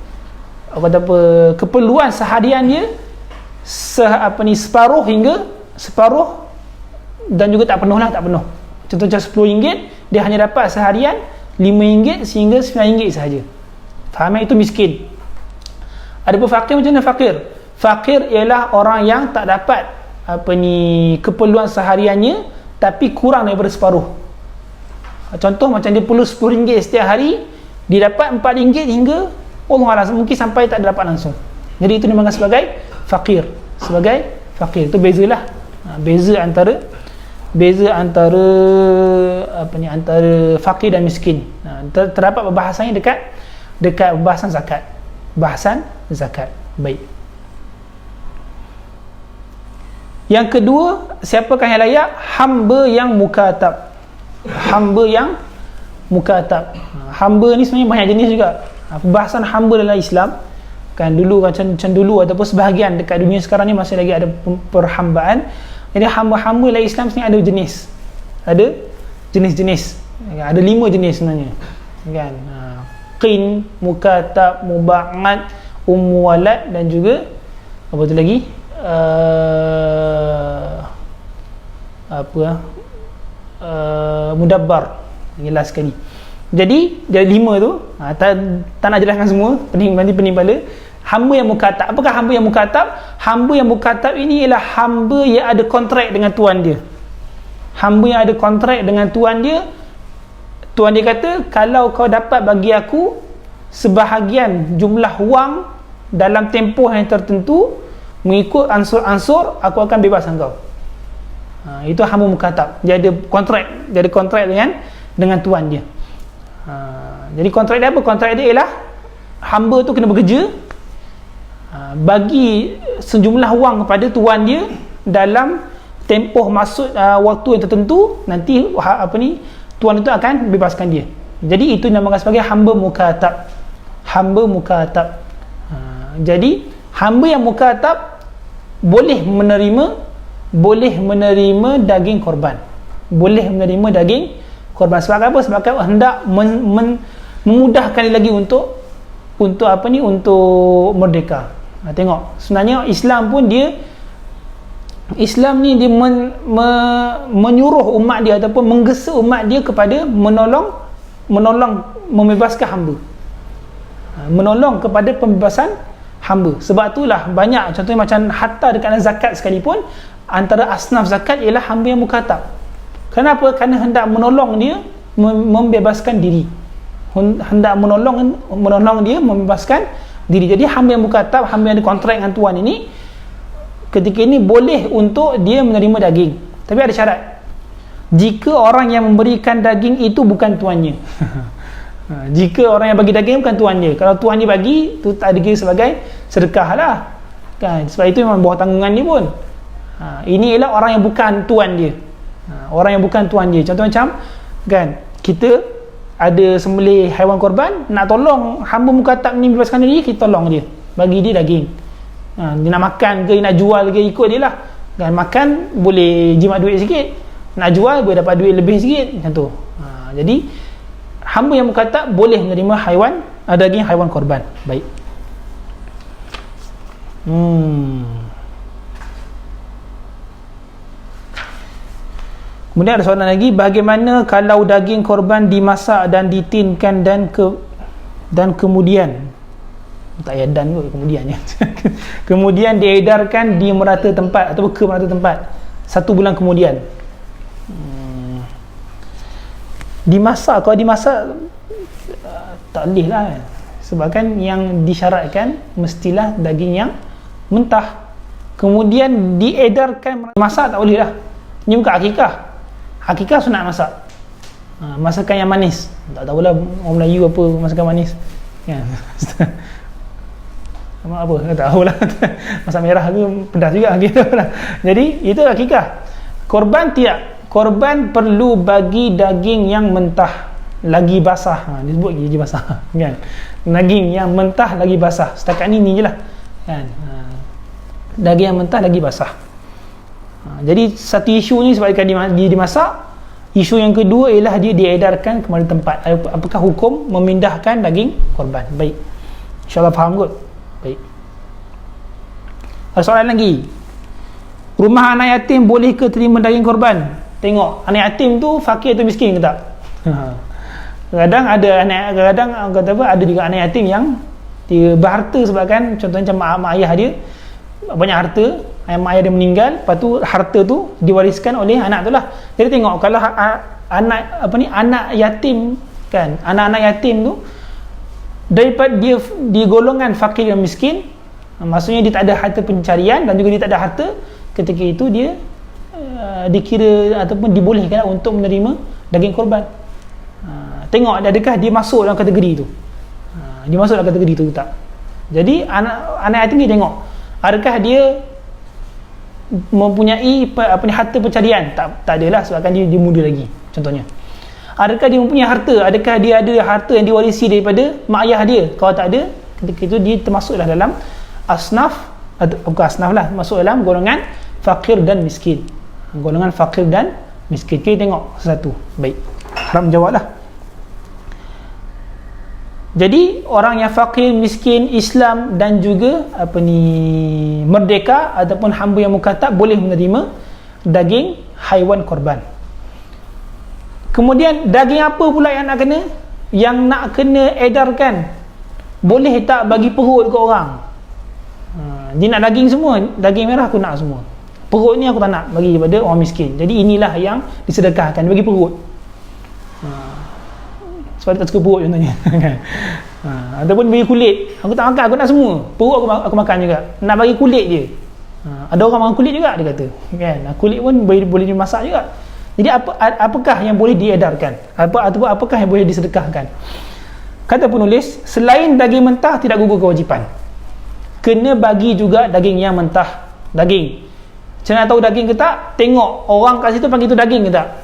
keperluan seharian dia separuh hingga separuh, dan juga tak penuh. Contoh macam RM10 dia hanya dapat seharian RM5 sehingga RM9 sahaja. Faham? Itu miskin. Adapun fakir, macam mana fakir? Fakir ialah orang yang tak dapat keperluan sehariannya tapi kurang daripada separuh. Contoh macam dia perlu RM10 setiap hari, dia dapat RM4 hingga Allah mungkin sampai tak dapat langsung. Jadi itu dinamakan sebagai fakir. Itu bezalah. Beza antara antara fakir dan miskin. Terdapat perbahasannya dekat bahasan zakat. Baik. Yang kedua, siapakah yang layak? Hamba yang mukatab. Hamba ni sebenarnya banyak jenis juga. Pembahasan hamba dalam Islam kan, dulu macam dulu ataupun sebahagian dekat dunia sekarang ni masih lagi ada perhambaan. Jadi hamba-hamba dalam Islam sebenarnya ada jenis-jenis. Ada 5 jenis sebenarnya kan. Qin, mukatab, muba'ad, walad, dan juga apa tu lagi, mudabbar. Jelas sekali. Jadi dari 5 tu, tak nak jelaskan semua, pening pala. Hamba yang mukatab. Apakah hamba yang mukatab? Hamba yang mukatab ini ialah hamba yang ada kontrak dengan tuan dia. Hamba yang ada kontrak dengan tuan dia. Tuan dia kata, kalau kau dapat bagi aku sebahagian jumlah wang dalam tempoh yang tertentu mengikut ansur-ansur, aku akan bebaskan kau. Itu hamba mukatab. Dia ada kontrak dengan tuan dia. Jadi kontrak dia apa? Kontrak dia ialah hamba tu kena bekerja, bagi sejumlah wang kepada tuan dia dalam tempoh waktu yang tertentu, nanti tuan itu akan bebaskan dia. Jadi itu dinamakan sebagai hamba mukatab. Jadi hamba yang mukatab boleh menerima daging korban. Sebab apa? Sebab hendak memudahkan dia lagi untuk merdeka. Tengok, sebenarnya Islam ni dia menyuruh umat dia ataupun menggesa umat dia kepada menolong membebaskan hamba. Menolong kepada pembebasan hamba. Sebab itulah banyak, contohnya macam hatta dekat zakat sekalipun, antara asnaf zakat ialah hamba yang mukatab. Kenapa? Kerana hendak menolong dia membebaskan diri. Hendak menolong dia membebaskan diri. Jadi hamba yang mukatab, hamba yang ada kontrak dengan tuan ini, ketika ini boleh untuk dia menerima daging. Tapi ada syarat. Jika orang yang memberikan daging itu bukan tuannya. Jika orang yang bagi daging bukan tuannya. Kalau tuan dia bagi, itu tak dikira sebagai sedekah lah kan? Sebab itu memang bawah tanggungan dia pun. Ini ialah orang yang bukan tuan dia. Orang yang bukan tuan dia. Contoh macam kan, kita ada sembelih haiwan korban, nak tolong hamba mukatab ni bebaskan diri, kita tolong dia, bagi dia daging. Dia nak makan ke, nak jual ke, ikut dia lah kan. Makan boleh jimat duit sikit, nak jual boleh dapat duit lebih sikit, macam tu. Jadi hamba yang mukatab boleh menerima daging haiwan korban. Baik. Kemudian ada soalan lagi, bagaimana kalau daging korban dimasak dan ditinkan dan kemudian tak payah dan kot kemudiannya kemudian diedarkan di merata tempat atau ke merata tempat 1 bulan kemudian. Dimasak, kalau dimasak tak boleh lah, sebab kan yang disyaratkan mestilah daging yang mentah. Kemudian diedarkan, masak tak boleh lah. Ini bukan akikah sunat masak. Masakan yang manis, tak tahulah orang Melayu apa masakan manis kan. Apa tak tahulah. Masak merah ke pedas juga gitu lah. Jadi itu akikah. Korban tidak. Korban perlu bagi daging yang mentah lagi basah. Disebut lagi basah kan. Daging yang mentah lagi basah. Setakat ni je lah kan. Daging yang mentah lagi basah. Jadi satu isu ni sebab ikan dimasak, Isu yang kedua ialah dia diedarkan ke mana tempat. Apakah hukum memindahkan daging korban? Baik, insyaAllah faham kot. Baik, ada soalan lagi. Rumah anak yatim boleh ke terima daging korban? Tengok anak yatim tu fakir atau miskin ke tak? Kadang ada anak, kadang kata apa, ada juga anak yatim yang dia berharta sebabkan contohnya macam mak ayah dia banyak harta, mak ayah dia meninggal, lepas tu harta tu diwariskan oleh anak tu lah. Jadi tengok kalau anak anak yatim kan, anak-anak yatim tu daripada dia di golongan fakir dan miskin, maksudnya dia tak ada harta pencarian dan juga dia tak ada harta, ketika itu dia dikira ataupun dibolehkan untuk menerima daging korban. Tengok adakah dia masuk dalam kategori tu, dia masuk dalam kategori tu tak. Jadi anak yatim ni tengok adakah dia mempunyai harta pencarian. Tak adalah, sebabkan dia muda lagi contohnya. Adakah dia mempunyai harta, adakah dia ada harta yang diwarisi daripada mak ayah dia. Kalau tak ada, ketika itu dia termasuklah dalam asnaf, atau bukan asnaf lah, masuk dalam golongan fakir dan miskin. Golongan fakir dan miskin. Kita tengok satu. Baik, harap menjawab lah. Jadi orang yang fakir, miskin, Islam dan juga merdeka ataupun hamba yang mukatab boleh menerima daging haiwan korban. Kemudian daging apa pula yang nak kena? Yang nak kena edarkan. Boleh tak bagi perut ke orang? Dia nak daging semua, daging merah aku nak semua, perut ni aku tak nak, bagi kepada orang miskin. Jadi inilah yang disedekahkan, bagi perut. Sebab dia tak suka perut contohnya. Ataupun bagi kulit, aku tak makan, aku nak semua, perut aku makan juga, nak bagi kulit je. Ada orang makan kulit juga, dia kata kan, kulit pun boleh dimasak juga. Jadi apakah yang boleh diedarkan, ataupun apakah yang boleh disedekahkan? Kata penulis, selain daging mentah tidak gugur kewajipan, kena bagi juga daging yang mentah. Daging, macam nak tahu daging ke tak? Tengok orang kat situ panggil tu daging ke tak.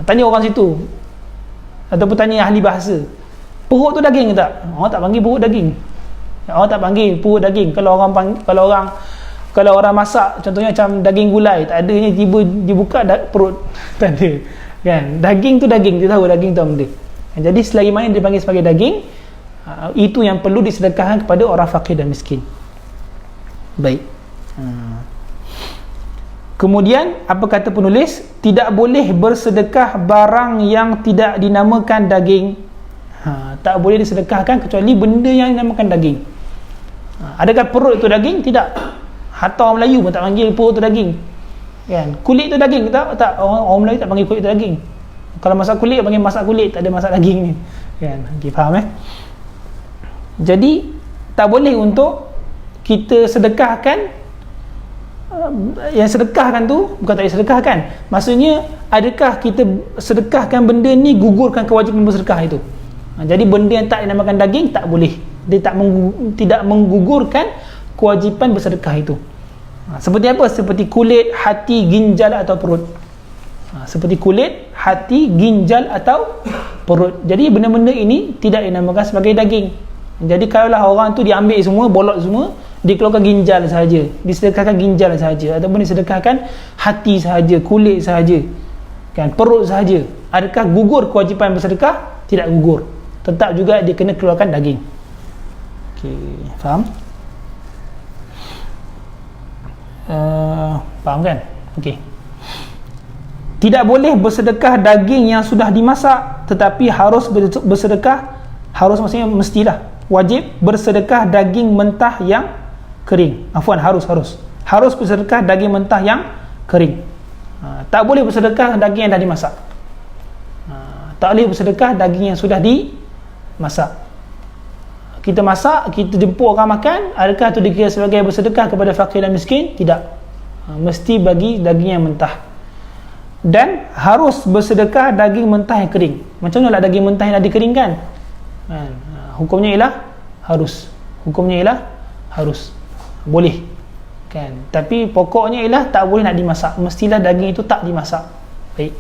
Tanya orang situ, ataupun tanya ahli bahasa, perut tu daging ke tak? Orang tak panggil perut daging, orang tak panggil perut daging. Kalau orang masak contohnya macam daging gulai, tak adanya tiba dibuka perut, tak ada kan. Daging tu daging, dia tahu daging tu benda. Jadi selagi mana dia panggil sebagai daging, itu yang perlu disedekahkan kepada orang fakir dan miskin. Baik. Kemudian apa kata penulis? Tidak boleh bersedekah barang yang tidak dinamakan daging. Tak boleh disedekahkan kecuali benda yang dinamakan daging. Adakah perut itu daging? Tidak. Hatta orang Melayu pun tak panggil perut itu daging kan. Kulit itu daging tak, orang Melayu tak panggil kulit itu daging. Kalau masak kulit panggil masak kulit, tak ada masak daging ni kan. Okay, faham Jadi tak boleh untuk kita sedekahkan. Yang sedekahkan tu bukan tak sedekahkan, maksudnya adakah kita sedekahkan benda ni gugurkan kewajipan bersedekah itu. Jadi benda yang tak dinamakan daging tak boleh, dia tidak menggugurkan kewajipan bersedekah itu. Seperti apa? Seperti kulit, hati, ginjal atau perut. Seperti kulit, hati, ginjal atau perut. Jadi benda-benda ini tidak dinamakan sebagai daging. Jadi kalaulah orang tu diambil semua, bolot semua, dikeluarkan ginjal sahaja, disedekahkan ginjal sahaja, ataupun disedekahkan hati sahaja, kulit sahaja kan, perut sahaja, adakah gugur kewajipan bersedekah? Tidak gugur, tetap juga dia kena keluarkan daging. Okey, faham? Faham kan? Okey. Tidak boleh bersedekah daging yang sudah dimasak, tetapi harus bersedekah, harus maksudnya mestilah, wajib bersedekah daging mentah yang kering. Harus bersedekah daging mentah yang kering. Tak boleh bersedekah daging yang dah dimasak. Tak boleh bersedekah daging yang sudah dimasak. Kita masak, kita jemput orang makan, adakah itu dikira sebagai bersedekah kepada fakir dan miskin? Tidak. Mesti bagi daging yang mentah. Dan harus bersedekah daging mentah yang kering. Macam mana lah daging mentah yang dah dikeringkan? Hukumnya ialah harus. Boleh kan, tapi pokoknya ialah tak boleh nak dimasak, mestilah daging itu tak dimasak. Baik.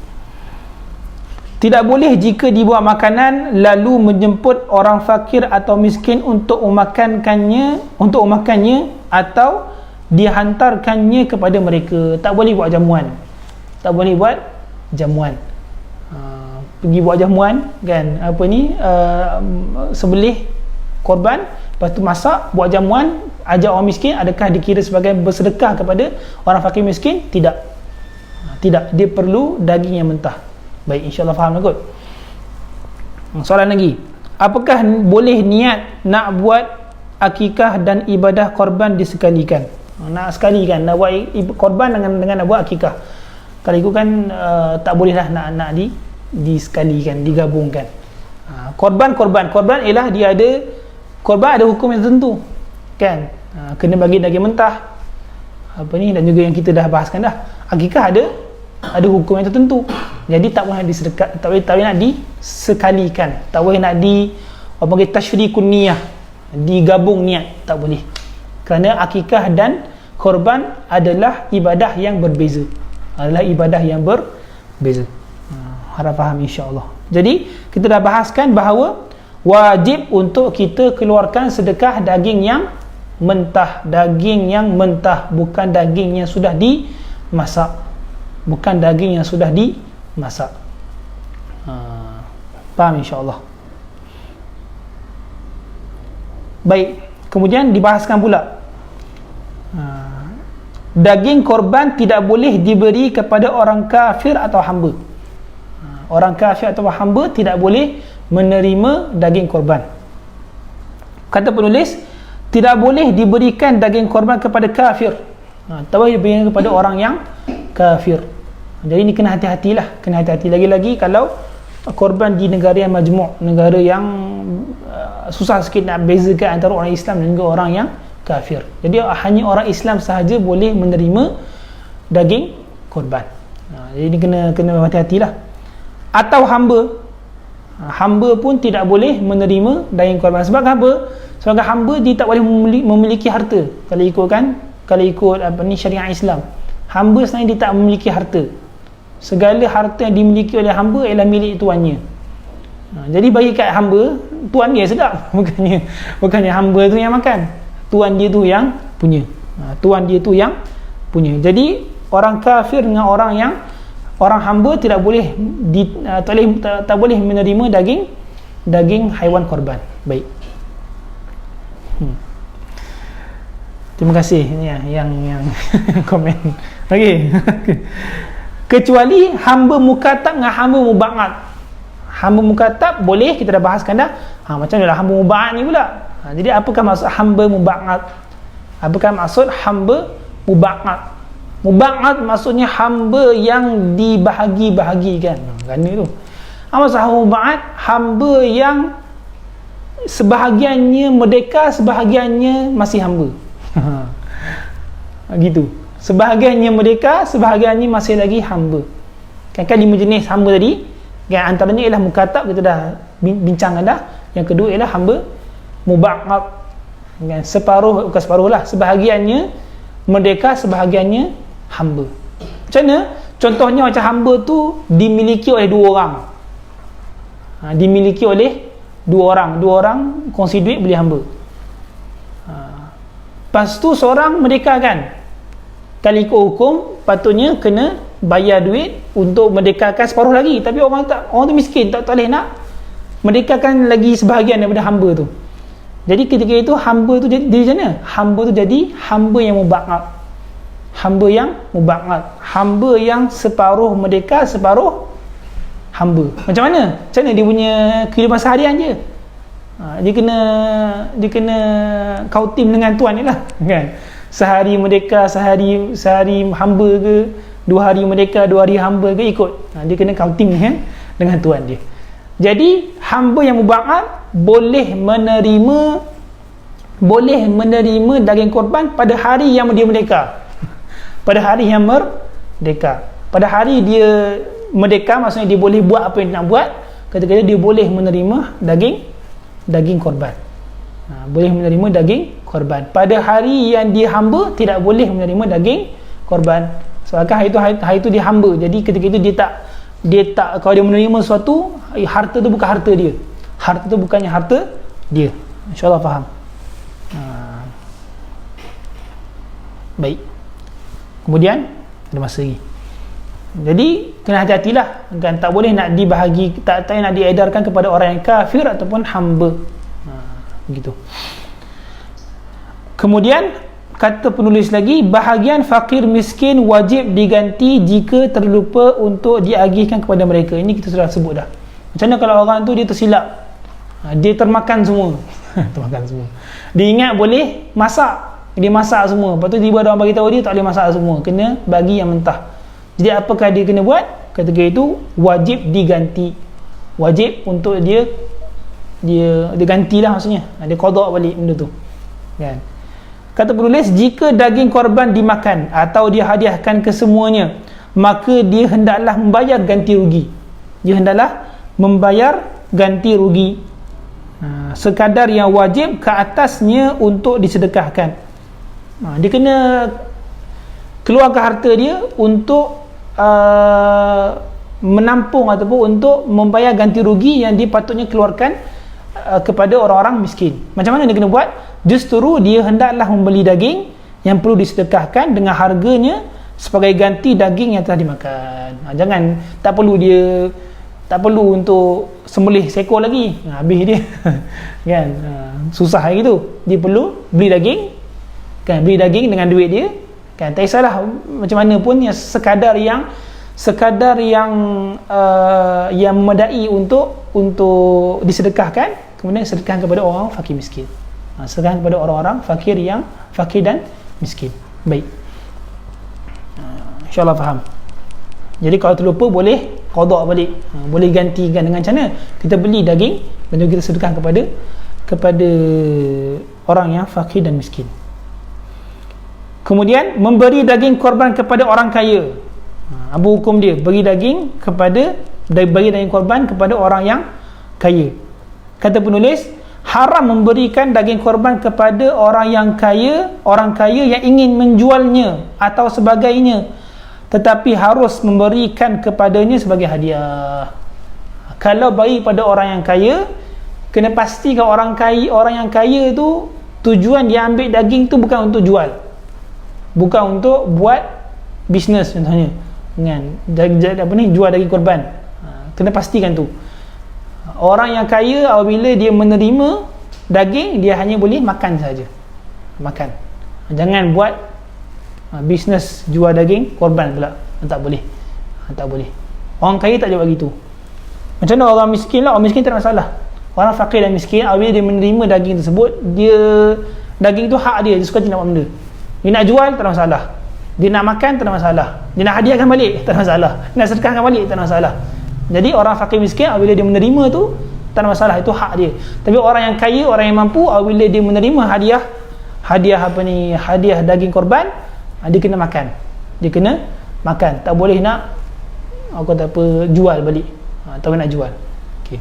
Tidak boleh jika dibuat makanan lalu menjemput orang fakir atau miskin untuk memakankannya atau dihantarkannya kepada mereka. Tak boleh buat jamuan, tak boleh buat jamuan. Pergi buat jamuan kan, apa ni, sebelih korban, lepas tu masak, buat jamuan, ajak orang miskin, adakah dikira sebagai bersedekah kepada orang fakir miskin? Tidak. Tidak, dia perlu daging yang mentah. Baik, insyaAllah faham kot. Soalan lagi, apakah boleh niat nak buat akikah dan ibadah korban disekalikan? Nak sekalikan, nak buat korban dengan nak buat akikah. Kalau itu kan tak boleh lah nak disekalikan, digabungkan. Korban ialah dia ada, korban ada hukum yang tertentu kan, kena bagi daging mentah apa ni, dan juga yang kita dah bahaskan dah. Akikah ada hukum yang tertentu, jadi tak boleh disedekah, tak boleh nak disekalikan, tak boleh nak orang panggil tasyrikun niyah, digabung niat, tak boleh, kerana akikah dan korban adalah ibadah yang berbeza, harap faham insya-Allah. Jadi kita dah bahaskan bahawa wajib untuk kita keluarkan sedekah daging yang mentah, bukan daging yang sudah dimasak, faham insya-Allah. Baik, kemudian dibahaskan pula daging korban tidak boleh diberi kepada orang kafir atau hamba. Orang kafir atau hamba tidak boleh menerima daging korban. Kata penulis, tidak boleh diberikan daging korban kepada kafir, tak boleh diberikan kepada orang yang kafir. Jadi ini kena hati-hatilah, kena hati-hati lagi-lagi kalau korban di negara yang majmuk, negara yang susah sikit nak bezakan antara orang Islam dan juga orang yang kafir. Jadi hanya orang Islam sahaja boleh menerima daging korban. Jadi ini kena hati-hatilah. Atau hamba pun tidak boleh menerima daging korban. Sebab apa? Sebab hamba dia tak boleh memiliki harta. Kalau ikut apa ni, syariat Islam, hamba sebenarnya dia tak memiliki harta. Segala harta yang dimiliki oleh hamba ialah milik tuannya. Jadi bagi kat hamba, tuan dia sedap, bukannya hamba tu yang makan, tuan dia tu yang punya. Jadi orang kafir dengan orang hamba tidak boleh tak boleh menerima daging haiwan korban. Baik. Terima kasih yang komen. Okey. Kecuali hamba mukatab dengan hamba muba'ad. Hamba mukatab boleh, kita dah bahaskan dah. Macam mana hamba muba'ad ni pula? Jadi apakah maksud hamba muba'ad? Apakah maksud hamba muba'ad? Muba'ad maksudnya hamba yang dibahagi-bahagikan. Gana tu. Maksud hamba muba'ad, hamba yang sebahagiannya merdeka, sebahagiannya masih hamba. Gitu. Sebahagiannya merdeka, sebahagiannya masih lagi hamba. Kan 5 jenis hamba tadi. Kan antaranya ialah mukatab, kita dah bincangkan dah. Yang kedua ialah hamba muba'ad. Kan bukan separuh lah, sebahagiannya merdeka, sebahagiannya hamba. Macam mana? Contohnya macam hamba tu dimiliki oleh 2 orang. Dimiliki oleh 2 orang. 2 orang kongsi duit beli hamba. Lepas tu seorang merdeka kan. Kalau ikut hukum patutnya kena bayar duit untuk merdekakan separuh lagi, tapi orang tu miskin, tak boleh nak merdekakan lagi sebahagian daripada hamba tu. Jadi ketika itu hamba tu jadi macam mana? Hamba tu jadi hamba yang muba'ad. Hamba yang separuh merdeka, separuh hamba. Macam mana? Macam mana dia punya kehidupan seharian je? Dia kena kautim dengan tuan ni lah, kan? Sehari merdeka, sehari hamba ke, 2 hari merdeka, 2 hari hamba ke, ikut. Dia kena kautim dengan tuan dia. Jadi hamba yang muba'ad boleh menerima daging korban pada hari yang dia merdeka. Pada hari yang merdeka. Pada hari dia merdeka, maksudnya dia boleh buat apa yang nak buat. Ketika dia boleh menerima daging korban. Boleh menerima daging korban. Pada hari yang dia hamba, tidak boleh menerima daging korban. Sebabkan hari itu dia hamba. Jadi ketika itu dia tak kalau dia menerima sesuatu, harta tu bukan harta dia. Harta tu bukannya harta dia. InsyaAllah faham. Baik. Kemudian ada masa lagi. Jadi kena hati-hatilah kan, tak boleh nak dibahagi, tak nak diedarkan kepada orang yang kafir ataupun hamba. Begitu. Kemudian kata penulis lagi, bahagian fakir miskin wajib diganti jika terlupa untuk diagihkan kepada mereka. Ini kita sudah sebut dah. Macam mana kalau orang tu dia tersilap, dia termakan semua termakan semua, dia ingat boleh masak, dia masak semua, lepas tu tiba orang bagi tahu dia tak boleh masak semua, kena bagi yang mentah. Jadi apakah dia kena buat? Ketika itu wajib diganti, wajib untuk dia gantilah, maksudnya dia qada balik benda tu kan. Kata penulis, jika daging korban dimakan atau dihadiahkan ke semuanya, maka dia hendaklah membayar ganti rugi. Dia hendaklah membayar ganti rugi sekadar yang wajib ke atasnya untuk disedekahkan. Dia kena keluarkan harta dia untuk menampung ataupun untuk membayar ganti rugi yang dia patutnya keluarkan kepada orang-orang miskin. Macam mana dia kena buat? Justru dia hendaklah membeli daging yang perlu disedekahkan dengan harganya sebagai ganti daging yang telah dimakan. Jangan, tak perlu untuk sembelih seekor lagi, habis dia kan, susah gitu. Dia perlu beli daging kan, beli daging dengan duit dia kan, tak kisahlah macam mana pun, yang sekadar yang memadai untuk disedekahkan, kemudian sedekahkan kepada orang fakir miskin. Sedekahkan kepada orang-orang fakir yang fakir dan miskin. Baik, insyaAllah faham. Jadi kalau terlupa boleh qada balik, boleh gantikan dengan macam mana? Kita beli daging dan kita sedekahkan kepada orang yang fakir dan miskin. Kemudian memberi daging korban kepada orang kaya. Apa hukum dia? Bagi daging korban kepada orang yang kaya. Kata penulis, haram memberikan daging korban kepada orang kaya yang ingin menjualnya atau sebagainya, tetapi harus memberikan kepadanya sebagai hadiah. Kalau bagi pada orang yang kaya, kena pastikan orang yang kaya tu tujuan dia ambil daging tu bukan untuk jual, bukan untuk buat bisnes contohnya kan, jual daging korban. Kena pastikan tu. Orang yang kaya apabila dia menerima daging, dia hanya boleh makan saja, makan. Jangan buat bisnes jual daging korban pula, tak boleh. Orang kaya tak boleh buat gitu. Macam mana orang miskin lah? Orang miskin tak ada masalah. Orang fakir dan miskin apabila dia menerima daging tersebut, daging tu hak dia suka dia nak buat benda. Dia nak jual tak ada masalah, dia nak makan tak ada masalah, dia nak hadiahkan balik tak ada masalah, dia nak sedekahkan balik tak ada masalah. Jadi orang fakir miskin apabila dia menerima tu tak ada masalah, itu hak dia. Tapi orang yang kaya, orang yang mampu, apabila dia menerima hadiah daging korban, dia kena makan. Tak boleh nak jual balik, tak boleh nak jual. Okay.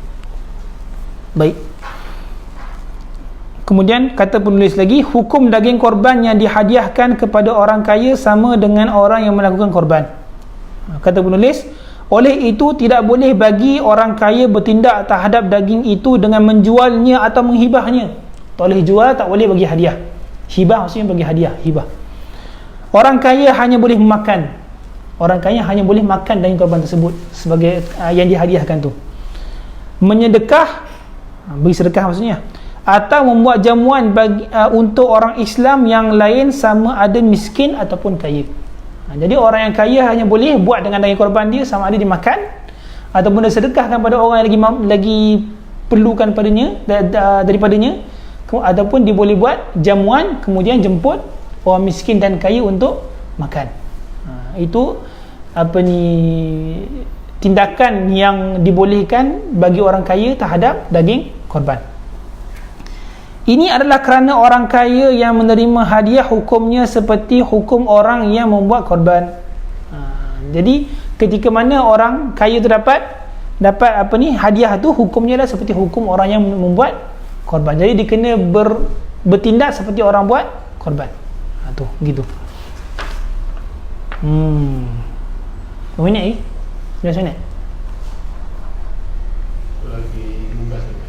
Baik. Kemudian kata penulis lagi, hukum daging korban yang dihadiahkan kepada orang kaya sama dengan orang yang melakukan korban. Kata penulis, oleh itu tidak boleh bagi orang kaya bertindak terhadap daging itu dengan menjualnya atau menghibahnya. Tak boleh jual, tak boleh bagi hadiah. Hibah maksudnya bagi hadiah, hibah. Orang kaya hanya boleh makan. Orang kaya hanya boleh makan daging korban tersebut sebagai yang dihadiahkan tu. Menyedekah, bagi sedekah maksudnya, atau membuat jamuan untuk orang Islam yang lain sama ada miskin ataupun kaya. Jadi orang yang kaya hanya boleh buat dengan daging korban dia, sama ada dimakan ataupun dia sedekahkan pada orang yang lagi perlukan daripadanya, ataupun dia boleh buat jamuan kemudian jemput orang miskin dan kaya untuk makan. Itu tindakan yang dibolehkan bagi orang kaya terhadap daging korban. Ini adalah kerana orang kaya yang menerima hadiah hukumnya seperti hukum orang yang membuat korban. Jadi ketika mana orang kaya tu dapat hadiah tu, hukumnya adalah seperti hukum orang yang membuat korban. Jadi dia kena bertindak seperti orang buat korban. Tu gitu. Berapa minit ni? 19 minit. Lagi 15 minit.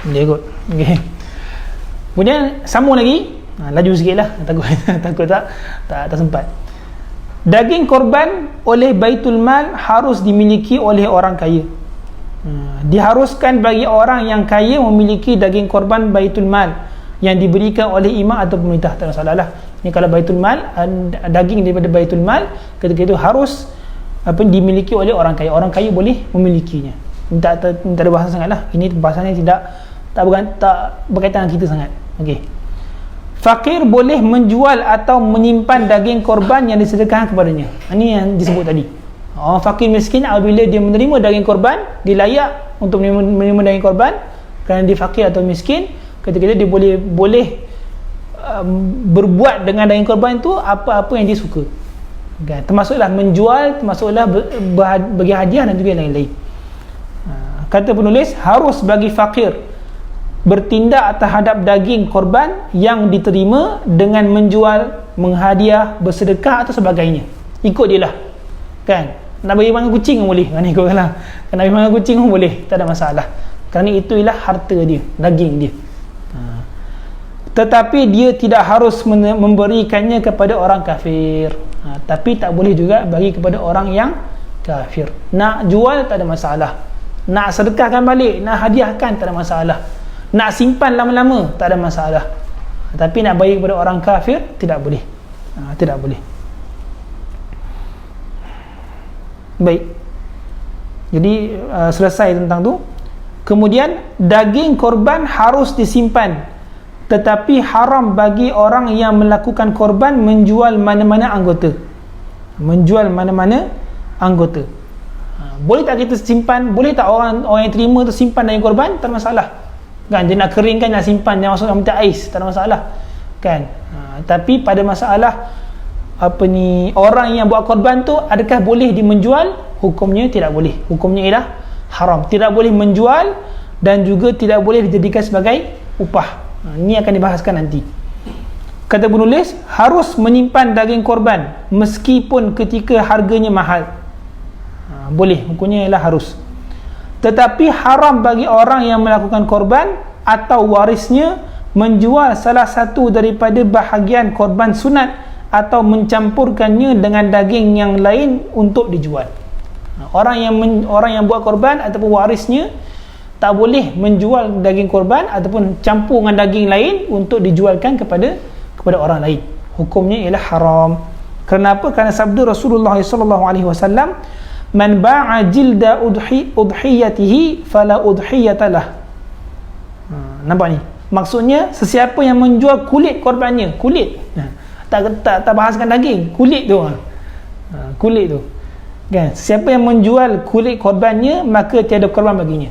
Dia ikut. Okey. Kemudian sambung lagi, laju sikit lah, takut tak sempat. Daging korban oleh Baitul Mal harus dimiliki oleh orang kaya. Diharuskan bagi orang yang kaya memiliki daging korban Baitul Mal yang diberikan oleh imam atau pemerintah. Tak masalah lah. Ini kalau Baitul Mal, daging daripada Baitul Mal ketika itu harus dimiliki oleh orang kaya. Orang kaya boleh memilikinya. Tak ada bahasa sangat lah. Ini bahasanya tak berkaitan dengan kita sangat. Okey. Fakir boleh menjual atau menyimpan daging korban yang disedekahkan kepadanya. Ini yang disebut tadi. Orang fakir miskin apabila dia menerima daging korban, dia layak untuk menerima daging korban kerana dia fakir atau miskin. Ketika itu dia boleh berbuat dengan daging korban itu apa-apa yang dia suka. Okay. Termasuklah menjual, termasuklah bagi hadiah dan juga lain-lain. Kata penulis, harus bagi fakir bertindak terhadap daging korban yang diterima dengan menjual, menghadiah, bersedekah atau sebagainya. Ikut dia lah, kan? Nak bagi makan kucing pun boleh, kan? Ikutlah. Nak bagi makan kucing pun boleh, tak ada masalah, kerana itu ialah harta dia, daging dia. Tetapi dia tidak harus memberikannya kepada orang kafir. Tapi tak boleh juga bagi kepada orang yang kafir. Nak jual tak ada masalah, nak sedekahkan balik, nak hadiahkan tak ada masalah, nak simpan lama-lama tak ada masalah. Tapi nak bagi kepada orang kafir tidak boleh. Tidak boleh. Baik. Jadi selesai tentang tu. Kemudian daging korban harus disimpan, tetapi haram bagi orang yang melakukan korban menjual mana-mana anggota. Menjual mana-mana anggota. Boleh tak kita simpan? Boleh tak orang yang terima tu simpan daging korban? Tak ada masalah, kan? Dia nak keringkan, nak simpan, dia masuk dalam minta ais, tak ada masalah, kan? Tapi pada masalah orang yang buat korban tu, adakah boleh dimenjual? Hukumnya tidak boleh. Hukumnya ialah haram. Tidak boleh menjual dan juga tidak boleh dijadikan sebagai upah. Ini akan dibahaskan nanti. Kata penulis, harus menyimpan daging korban meskipun ketika harganya mahal. Boleh, hukumnya ialah harus. Tetapi haram bagi orang yang melakukan korban atau warisnya menjual salah satu daripada bahagian korban sunat atau mencampurkannya dengan daging yang lain untuk dijual. Orang yang buat korban ataupun warisnya tak boleh menjual daging korban ataupun campur dengan daging lain untuk dijualkan kepada orang lain. Hukumnya ialah haram. Kenapa? Kerana sabda Rasulullah SAW, man ba'a jilda udhiyatihi fala udhiyatalah. Nampak ni? Maksudnya sesiapa yang menjual kulit korbannya, kulit, tak bahaskan daging, kulit tu, kulit tu, kan? Sesiapa yang menjual kulit korbannya, maka tiada korban baginya.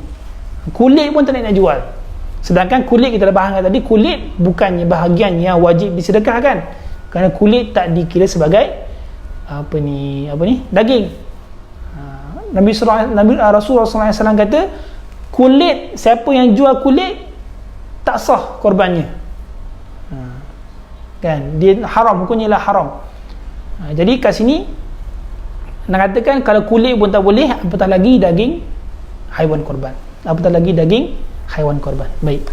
Kulit pun tak nak jual. Sedangkan kulit kita dah bahas tadi, kulit bukannya bahagian yang wajib disedekahkan, kerana kulit tak dikira sebagai daging. Rasulullah SAW kata, kulit, siapa yang jual kulit tak sah korbannya, kan? Dia haram, hukumnya ialah haram. Jadi kat sini nak katakan kalau kulit pun tak boleh, apatah lagi daging haiwan korban, apatah lagi daging haiwan korban. Baik.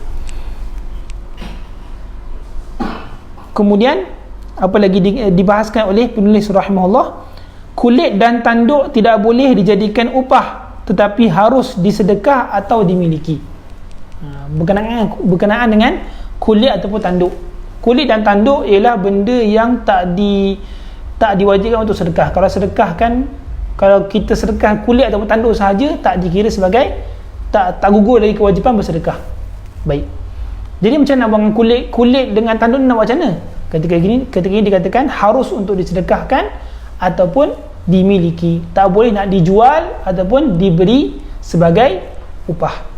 Kemudian apa lagi dibahaskan oleh penulis rahimahullah, kulit dan tanduk tidak boleh dijadikan upah, tetapi harus disedekah atau dimiliki. Berkenaan dengan kulit ataupun tanduk. Kulit dan tanduk ialah benda yang tak diwajibkan untuk sedekah. Kalau sedekah kan, kalau kita sedekah kulit ataupun tanduk sahaja, tak dikira sebagai, tak gugur dari kewajipan bersedekah. Baik. Jadi macam nak buang kulit dengan tanduk nak buat macam mana? Ketika ini dikatakan harus untuk disedekahkan ataupun dimiliki. Tak boleh nak dijual ataupun diberi sebagai upah.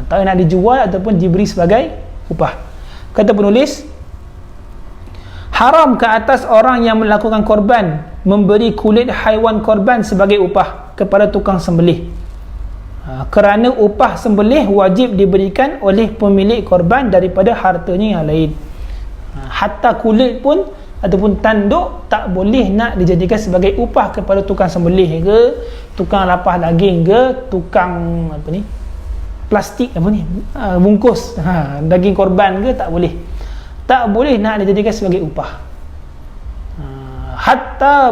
Tak nak dijual ataupun diberi sebagai upah. Kata penulis, haram ke atas orang yang melakukan korban memberi kulit haiwan korban sebagai upah kepada tukang sembelih, kerana upah sembelih wajib diberikan oleh pemilik korban daripada hartanya yang lain. Hatta kulit pun ataupun tanduk tak boleh nak dijadikan sebagai upah kepada tukang sembelih ke, tukang lapah daging ke, tukang plastik bungkus daging korban ke, tak boleh. Tak boleh nak dijadikan sebagai upah. hatta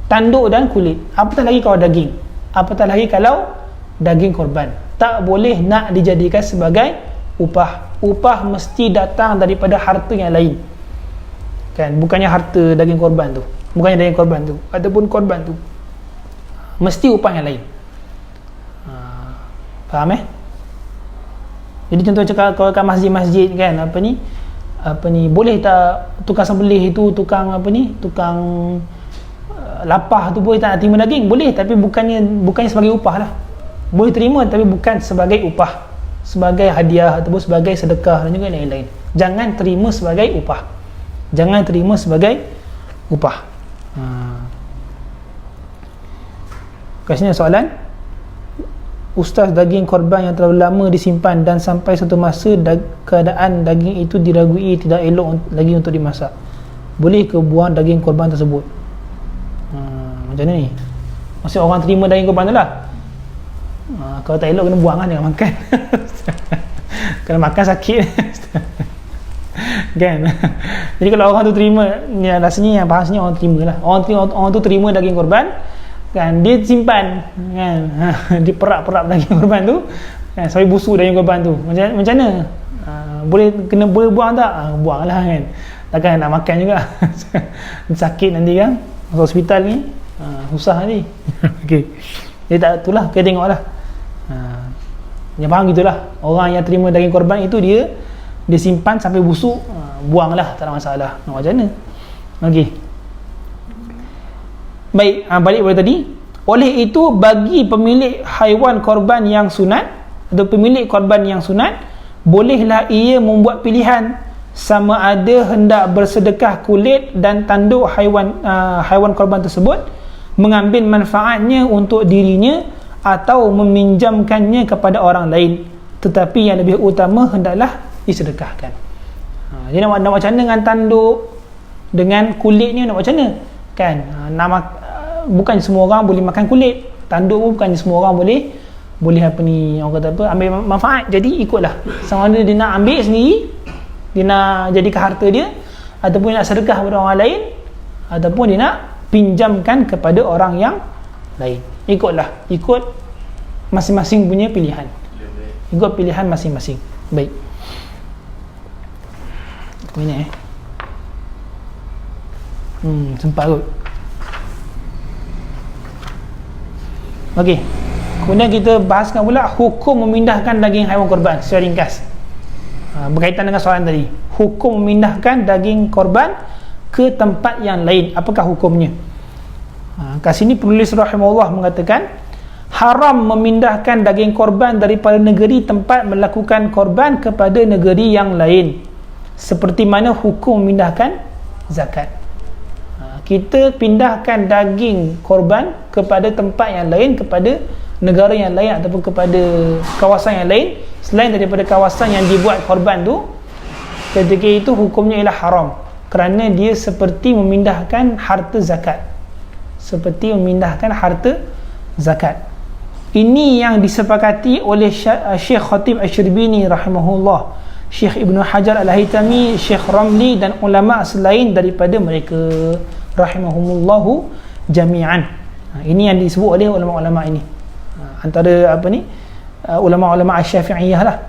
tanduk dan kulit, apatah lagi kalau daging, apatah lagi kalau daging korban, tak boleh nak dijadikan sebagai upah mesti datang daripada harta yang lain, kan? Bukannya harta daging korban tu, bukannya daging korban tu ataupun korban tu, mesti upah yang lain. Faham Jadi contoh cakap kalau kat masjid-masjid kan, boleh tak tukang sembelih itu, tukang lapah tu boleh tak nak terima daging? Boleh, tapi bukannya sebagai upah lah. Boleh terima tapi bukan sebagai upah, sebagai hadiah ataupun sebagai sedekah dan juga lain-lain. Jangan terima sebagai upah, jangan terima sebagai upah. Kat sini soalan, Ustaz, daging korban yang terlalu lama disimpan dan sampai satu masa keadaan daging itu diragui tidak elok lagi untuk dimasak, boleh ke buang daging korban tersebut? Macam ni, maksud orang terima daging korban tu lah. Kalau tak elok kena buang lah, jangan makan. Kalau makan sakit. Kan? Jadi kalau orang tu terima, rasanya yang bahasanya orang terima lah, orang tu terima daging korban kan, dia simpan kan, dia perak-perak daging korban tu kan, sampai busuk daging korban tu. Macam mana? Boleh buang tak? Buang lah kan, takkan nak makan juga. Sakit nanti kan, masuk hospital ni susah nanti. Okay. Jadi tak, itulah kita tengok lah. Yang faham gitulah, orang yang terima daging korban itu dia simpan sampai busuk, buang lah, tak ada masalah. Macam mana? Okay. Baik, balik pada tadi. Oleh itu, bagi pemilik haiwan korban yang sunat atau pemilik korban yang sunat, bolehlah ia membuat pilihan sama ada hendak bersedekah kulit dan tanduk haiwan korban tersebut, mengambil manfaatnya untuk dirinya atau meminjamkannya kepada orang lain, tetapi yang lebih utama hendaklah disedekahkan. Jadi nak macam mana dengan tanduk, dengan kulit ni, nak macam mana kan? Bukan semua orang boleh makan kulit, tanduk pun bukan semua orang boleh orang kata ambil manfaat. Jadi ikutlah, sama ada dia nak ambil sendiri, dia nak jadikan harta dia, ataupun dia nak sedekah kepada orang lain, ataupun dia nak pinjamkan kepada orang yang lain. Ikutlah, ikut masing-masing punya pilihan, ikut pilihan masing-masing. Baik, minit sempat kot. Okey, kemudian kita bahaskan pula hukum memindahkan daging haiwan korban secara ringkas, berkaitan dengan soalan tadi. Hukum memindahkan daging korban ke tempat yang lain, apakah hukumnya? Kat sini penulis rahimahullah mengatakan, haram memindahkan daging korban daripada negeri tempat melakukan korban kepada negeri yang lain, seperti mana hukum memindahkan zakat. Kita pindahkan daging korban kepada tempat yang lain, kepada negara yang lain ataupun kepada kawasan yang lain selain daripada kawasan yang dibuat korban tu, ketika itu hukumnya ialah haram, kerana dia seperti memindahkan harta zakat, seperti memindahkan harta zakat. Ini yang disepakati oleh Syekh Khatib Asy-Syirbini rahimahullah, Syekh Ibn Hajar Al-Haytami, Syekh Ramli dan ulama selain daripada mereka rahimahumullahu jami'an. Ini yang disebut oleh ulama-ulama ini, antara ulama-ulama Asy-Syafi'iyah lah.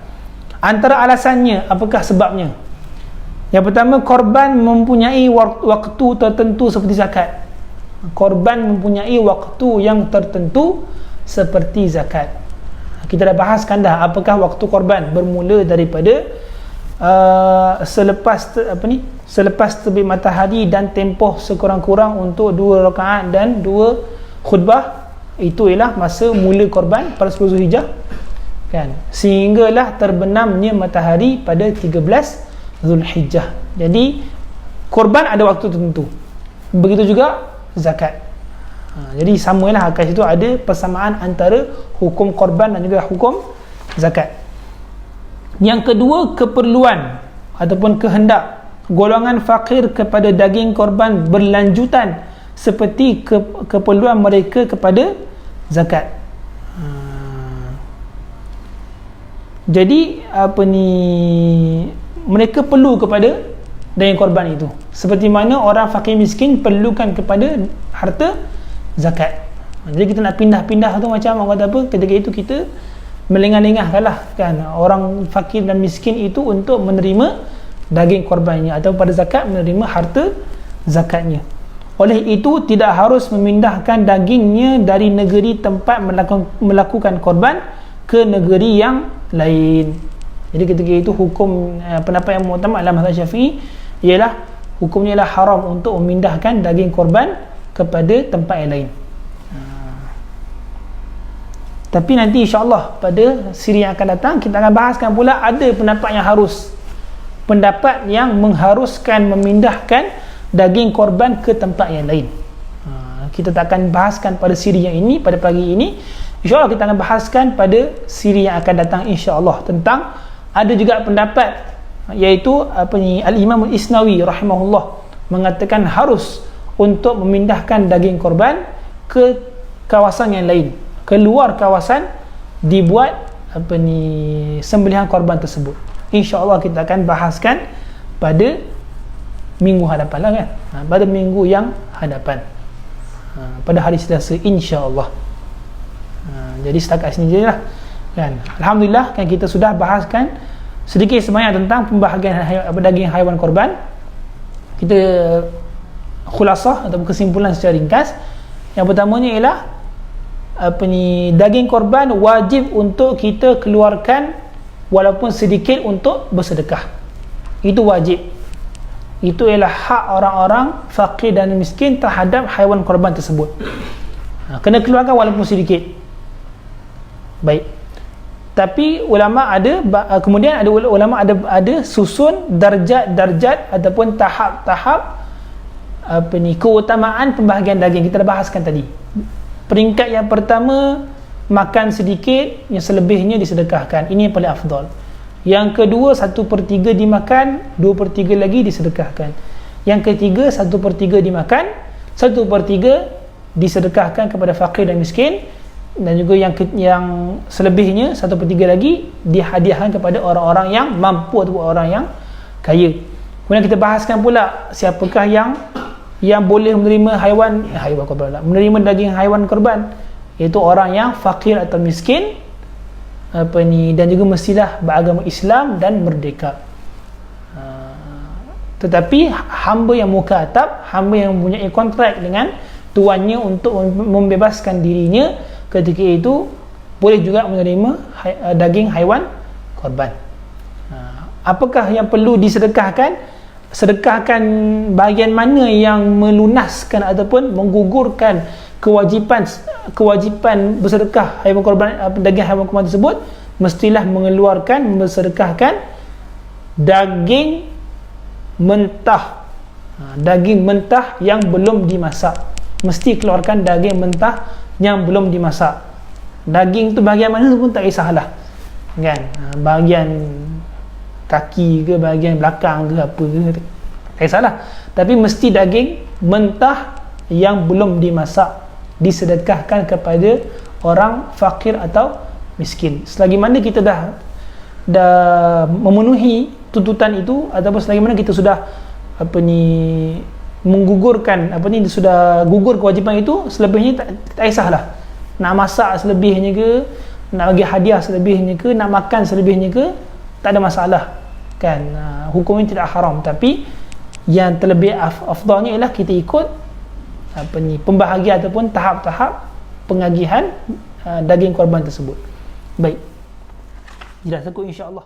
Antara alasannya, apakah sebabnya? Yang pertama, korban mempunyai waktu tertentu seperti zakat. Korban mempunyai waktu yang tertentu seperti zakat. Kita dah bahaskan dah apakah waktu korban, bermula daripada selepas terbit matahari dan tempoh sekurang-kurang untuk 2 rakaat dan 2 khutbah. Itu ialah masa mula korban pada 10 Zulhijjah kan, sehinggalah terbenamnya matahari pada 13 Zulhijjah. Jadi korban ada waktu tertentu, begitu juga zakat. Jadi samalah, kat situ ada persamaan antara hukum korban dan juga hukum zakat. Yang kedua, keperluan ataupun kehendak golongan fakir kepada daging korban berlanjutan seperti keperluan mereka kepada zakat. Jadi mereka perlu kepada daging korban itu, seperti mana orang fakir miskin perlukan kepada harta zakat. Jadi kita nak pindah-pindah tu macam orang kata apa, ketika itu kita melengah-lengahkanlah kan orang fakir dan miskin itu untuk menerima daging korbannya atau pada zakat menerima harta zakatnya. Oleh itu tidak harus memindahkan dagingnya dari negeri tempat melakukan korban ke negeri yang lain. Jadi ketika itu hukum pendapat yang muktamad dalam mazhab Syafi'i ialah hukumnya ialah haram untuk memindahkan daging korban kepada tempat yang lain. Tapi nanti insya-Allah pada siri yang akan datang kita akan bahaskan pula ada pendapat yang harus, pendapat yang mengharuskan memindahkan daging korban ke tempat yang lain. Kita tak akan bahaskan pada siri yang ini pada pagi ini. InsyaAllah kita akan bahaskan pada siri yang akan datang insyaAllah tentang ada juga pendapat iaitu Al-Imam Al-Isnawi rahimahullah mengatakan harus untuk memindahkan daging korban ke kawasan yang lain, keluar kawasan dibuat sembelihan korban tersebut. InsyaAllah kita akan bahaskan pada minggu hadapan lah kan, pada minggu yang hadapan, pada hari Selasa insya-Allah. Jadi setakat sini je lah kan. Alhamdulillah kan kita sudah bahaskan sedikit sebanyak tentang pembahagian daging haiwan korban. Kita khulasah atau kesimpulan secara ringkas. Yang pertamanya ialah daging korban wajib untuk kita keluarkan walaupun sedikit untuk bersedekah. Itu wajib. Itu ialah hak orang-orang fakir dan miskin terhadap haiwan korban tersebut. Kena keluarkan walaupun sedikit. Baik. Tapi ulama ada kemudian ada ulama ada susun darjat-darjat ataupun tahap-tahap keutamaan pembahagian daging. Kita dah bahaskan tadi. Peringkat yang pertama makan sedikit, yang selebihnya disedekahkan. Ini yang paling afdal. Yang kedua 1/3 dimakan, 2/3 lagi disedekahkan. Yang ketiga 1/3 dimakan, 1/3 disedekahkan kepada fakir dan miskin, dan juga yang selebihnya 1/3 lagi dihadiahkan kepada orang-orang yang mampu atau orang yang kaya. Kemudian kita bahaskan pula siapakah yang boleh menerima haiwan korban, menerima daging haiwan korban, iaitu orang yang fakir atau miskin dan juga mestilah beragama Islam dan merdeka. Tetapi hamba yang mukatab, hamba yang mempunyai kontrak dengan tuannya untuk membebaskan dirinya, ketika itu boleh juga menerima daging haiwan korban. Apakah yang perlu disedekahkan? Sedekahkan bahagian mana yang melunaskan ataupun menggugurkan kewajipan bersedekah haiwan korban, daging haiwan korban tersebut, mestilah bersedekahkan daging mentah. Daging mentah yang belum dimasak. Mesti keluarkan daging mentah yang belum dimasak. Daging tu bahagian mana pun tak kisahlah kan, bahagian kaki ke bahagian belakang ke apa ke tak kisahlah, tapi mesti daging mentah yang belum dimasak disedekahkan kepada orang fakir atau miskin. Selagi mana kita dah memenuhi tuntutan itu, ataupun selagi mana kita sudah menggugurkan sudah gugur kewajipan itu, selebihnya tak kisahlah. Nak masak selebihnya ke, nak bagi hadiah selebihnya ke, nak makan selebihnya ke, tak ada masalah kan. Hukumnya tidak haram, tapi yang terlebih afdalnya ialah kita ikut pembahagian ataupun tahap-tahap pengagihan daging korban tersebut. Baik, jelas aku insya-Allah.